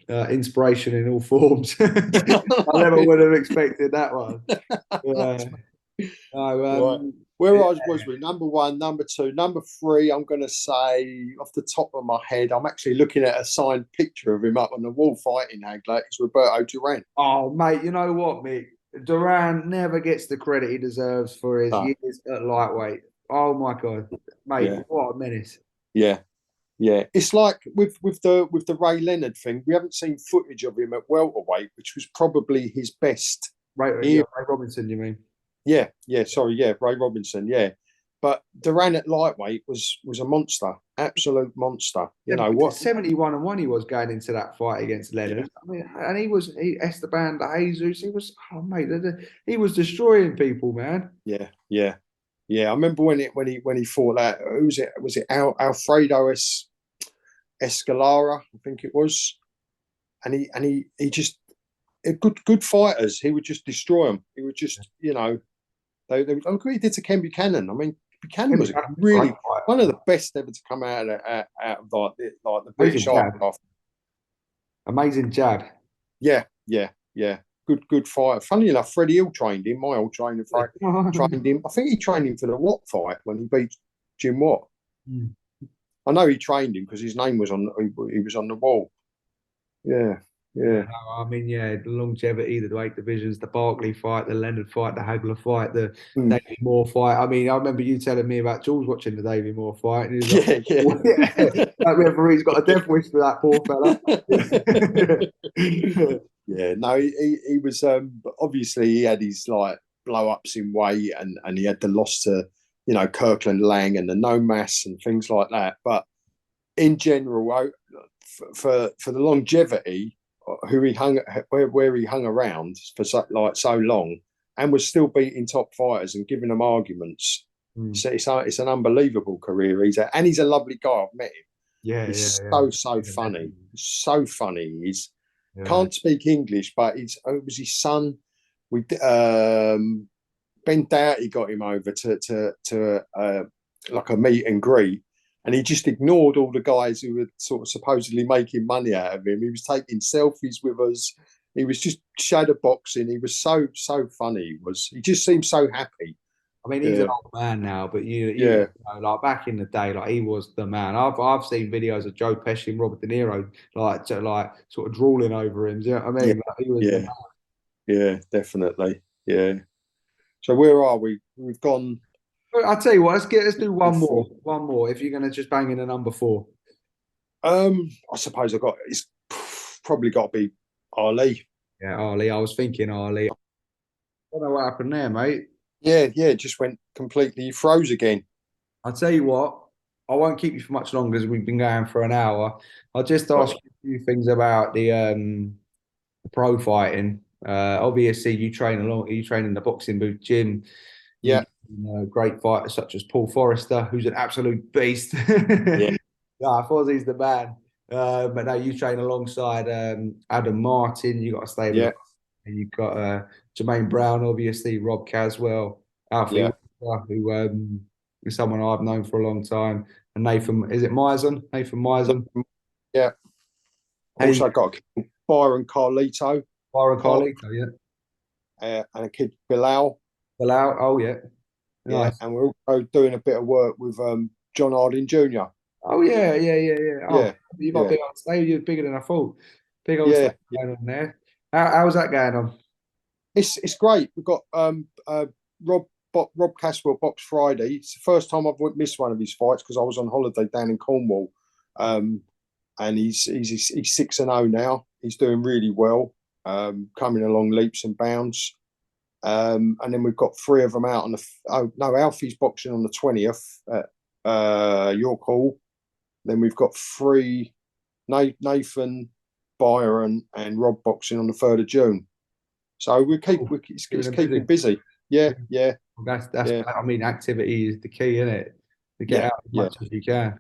inspiration in all forms. I never would have expected that one. Right. Where was we? Number one, number two, number three. I'm going to say off the top of my head, I'm actually looking at a signed picture of him up on the wall fighting Hagler. It's Roberto Duran. Oh, mate, you know what, Mick? Duran never gets the credit he deserves for his years at lightweight. Oh my God, mate, what a menace! Yeah. It's like with the Ray Leonard thing. We haven't seen footage of him at welterweight, which was probably his best. Ray Robinson, you mean? Yeah. Sorry, Ray Robinson. Yeah, but Duran at lightweight was a monster, absolute monster. You know what? 71-1 he was going into that fight against Leonard. I mean, and Esteban de Jesus. He was he was destroying people, man. Yeah. I remember when he fought that. Who was it? Was it Alfredo Escalara? I think it was. And he just good fighters. He would just destroy them. He would just They look what he did to Ken Buchanan. I mean, Buchanan was really one of the best ever to come out of the British Army. Amazing jab. Yeah. Good fighter. Funny enough, Freddie Hill trained him. My old trainer trained him. I think he trained him for the Watt fight when he beat Jim Watt. I know he trained him because his name was he was on the wall. Yeah. Yeah. No, I mean, yeah, the longevity, the weight divisions, the Barkley fight, the Leonard fight, the Hagler fight, the Mm. Davey Moore fight. I mean, I remember you telling me about Jules watching the Davey Moore fight, and he was like, Yeah, yeah. "Oh, yeah, that referee's got a death wish for that poor fella." Yeah, no, he was obviously he had his like blow ups in weight and he had the loss to, Kirkland Lang and the no mass and things like that. But in general, for the longevity, who he hung where he hung around for so long and was still beating top fighters and giving them arguments. Mm. So it's an unbelievable career he's a lovely guy. I've met him. Yeah, He's yeah, so yeah. funny, so funny. He's Yeah. can't speak English, but it was his son. We Ben Doughty got him over to like a meet and greet, and he just ignored all the guys who were sort of supposedly making money out of him. He was taking selfies with us. He was just shadow boxing. He was so funny. He just seemed so happy. I mean, he's Yeah, an old man now, but yeah, like back in the day, like he was the man. I've seen videos of Joe Pesci and Robert De Niro, like sort of drooling over him. Do you know what I yeah, mean? Like, he was the yeah, yeah, definitely. Yeah. So where are we? We've gone I'll tell you what, let's do one more. before. One more. If you're gonna just bang in a number four. I suppose it's probably got to be Ali. Yeah, Ali. I was thinking Ali. I don't know what happened there, mate. Yeah, yeah, it just went completely froze again. I'll tell you what, I won't keep you for much longer as we've been going for an hour. I'll just ask Right. you a few things about the pro fighting. Obviously you train in the boxing booth gym. You Yeah, great fighters such as Paul Forrester, who's an absolute beast. yeah, Yeah, I thought he's the man. But no, you train alongside Adam Martin. You got to stay with yeah, us. And you've got Germaine Brown, obviously, Rob Caswell, Alfie, yeah, Whitaker, who is someone I've known for a long time. And Nathan, is it Misen? Nathan Misen. yeah. Hey, Also got Byron Carlito, Byron Car- Carlito, yeah. and a kid Bilal. Bilal, oh yeah, Yeah, nice. and we're also doing a bit of work with John Harding Jr. Oh yeah, yeah, yeah, yeah. Oh, Yeah, you got yeah, big on stage. You're bigger than I thought. Big old yeah, stage yeah. going on there. How's that going on? It's great. We've got Rob Rob Caswell box Friday. It's the first time I've missed one of his fights because I was on holiday down in Cornwall. Um, and he's 6-0 now. He's doing really well, coming along leaps and bounds. And then we've got three of them out on the. Oh no, Alfie's boxing on the 20th at York Hall. Then we've got three, Nathan, Byron, and Rob boxing on the 3rd of June. So Oh, keeping it's them keeping busy. busy. Yeah, yeah, That's. yeah, I mean, activity is the key, isn't it? To get yeah, out as yeah. much as you can.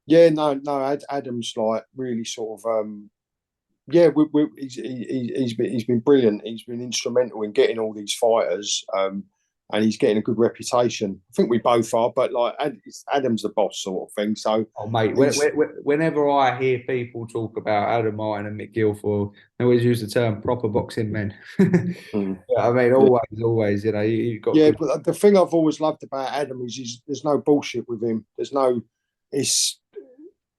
Yeah, no. Adam's like really sort of yeah. He's been brilliant. He's been instrumental in getting all these fighters, and he's getting a good reputation. I think we both are, but like Adam's the boss sort of thing. So Oh, mate, he's whenever I hear people talk about Adam Martin and Mick Guilfoyle, they always use the term proper boxing men. mm, Yeah, I mean, yeah, always, you've got yeah. good. But the thing I've always loved about Adam is there's no bullshit with him. It's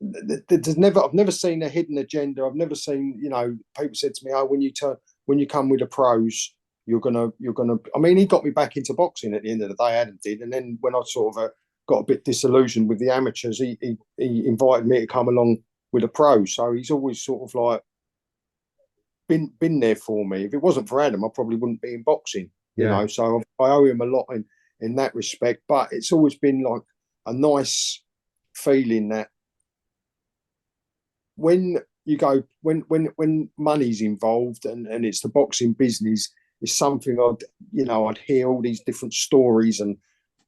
there's never I've never seen a hidden agenda. I've never seen people said to me, "Oh, when you come with the pros, you're gonna." I mean, he got me back into boxing at the end of the day. Adam did, and then when I sort of got a bit disillusioned with the amateurs, he invited me to come along with the pros. So he's always sort of like been there for me. If it wasn't for Adam, I probably wouldn't be in boxing. Yeah, So I owe him a lot in that respect. But it's always been like a nice feeling that when you go when money's involved and it's the boxing business, it's something I'd hear all these different stories and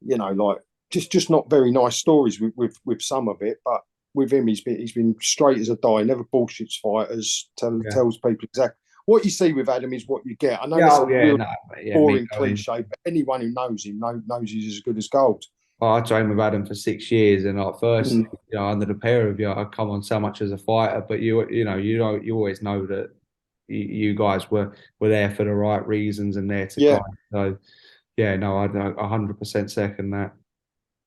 like just not very nice stories with some of it, but with him he's been straight as a die, never bullshits fighters, yeah, tells people exactly what you see with Adam is what you get. I know yeah. that's Oh, a yeah, real no, yeah. Me boring going. cliche, but anyone who knows him knows he's as good as gold. Oh, I trained with Adam for 6 years, and at first, Mm. under the pair of you, I come on so much as a fighter, but you always know that you guys were there for the right reasons and there to Yeah, guide. So, yeah, no, I 100% second that.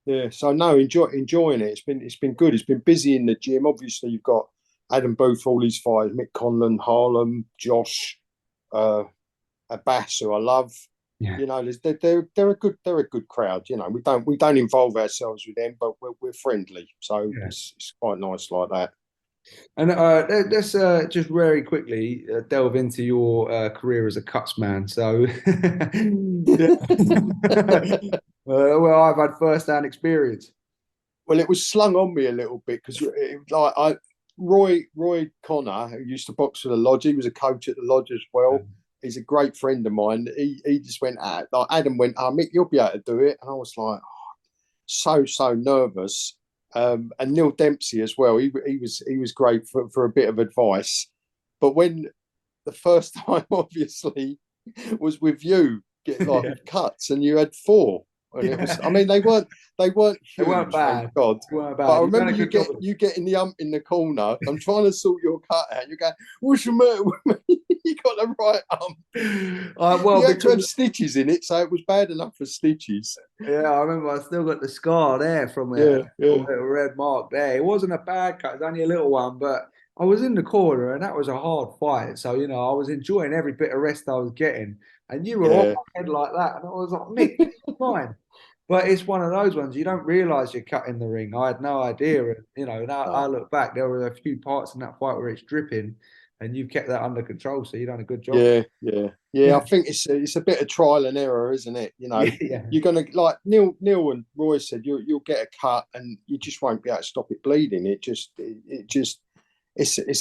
yeah. So no, enjoying it. It's been good. It's been busy in the gym. Obviously, you've got Adam Booth, all his fighters, Mick Conlon, Harlem, Josh, Abbas, who I love. Yeah. You know, they're a good crowd. You know, we don't involve ourselves with them, but we're friendly, so Yeah. it's quite nice like that. And let's just very quickly delve into your career as a cuts man. So, well, I've had first-hand experience. Well, it was slung on me a little bit because Roy Connor, who used to box for the lodge, he was a coach at the lodge as well. He's a great friend of mine. He just went out. Like Adam went, Mick, you'll be able to do it. And I was like, so nervous. And Neil Dempsey as well. He was great for a bit of advice. But when the first time, obviously, was with you, getting like cuts, and you had 4. And it was, I mean, they weren't huge, They weren't bad. thank God. They weren't bad. But I remember you getting the ump in the corner. I'm trying to sort your cut out. You go, what's the matter with me? You got the right ump. Well, you had to have stitches in it, so it was bad enough for stitches. Yeah, I remember. I still got the scar there from it. A little red mark there. It wasn't a bad cut. It was only a little one, but I was in the corner, and that was a hard fight. So you know, I was enjoying every bit of rest I was getting, and you were on my head like that, and I was like, Mick, it's fine. But it's one of those ones you don't realise you're cutting the ring. I had no idea, and you know, now I look back, there were a few parts in that fight where it's dripping, and you've kept that under control. So you've done a good job. Yeah. I think it's a bit of trial and error, isn't it? You know, you're gonna, like Neil and Roy said, you'll get a cut, and you just won't be able to stop it bleeding. It's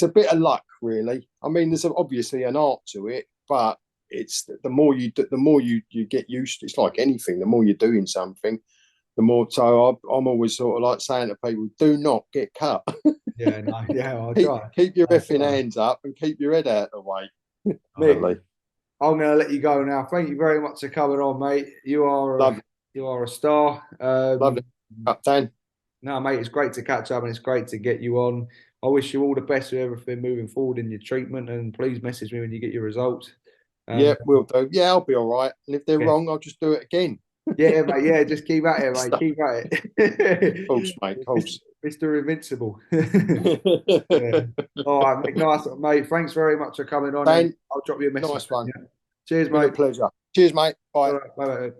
a bit of luck, really. I mean, there's obviously an art to it, but it's the more you get used to. It's like anything. The more you're doing something, the more. So I'm always sort of like saying to people, do not get cut. I'll keep your effing hands up and keep your head out of the way. Mick, I'm going to let you go now. Thank you very much for coming on, mate. You are a star. Love it, Dan. No, mate, it's great to catch up, and it's great to get you on. I wish you all the best with everything moving forward in your treatment, and please message me when you get your results. Yeah, we'll do. Yeah, I'll be all right. And if they're wrong, I'll just do it again. Yeah, mate. Yeah, just keep at it, mate. Keep at it. Course, mate. Course. Mr. Invincible. All right, mate. Nice, mate. Thanks very much for coming on. Ben, I'll drop you a message. Nice one. Cheers, mate. Pleasure. Cheers, mate. Bye. Bye.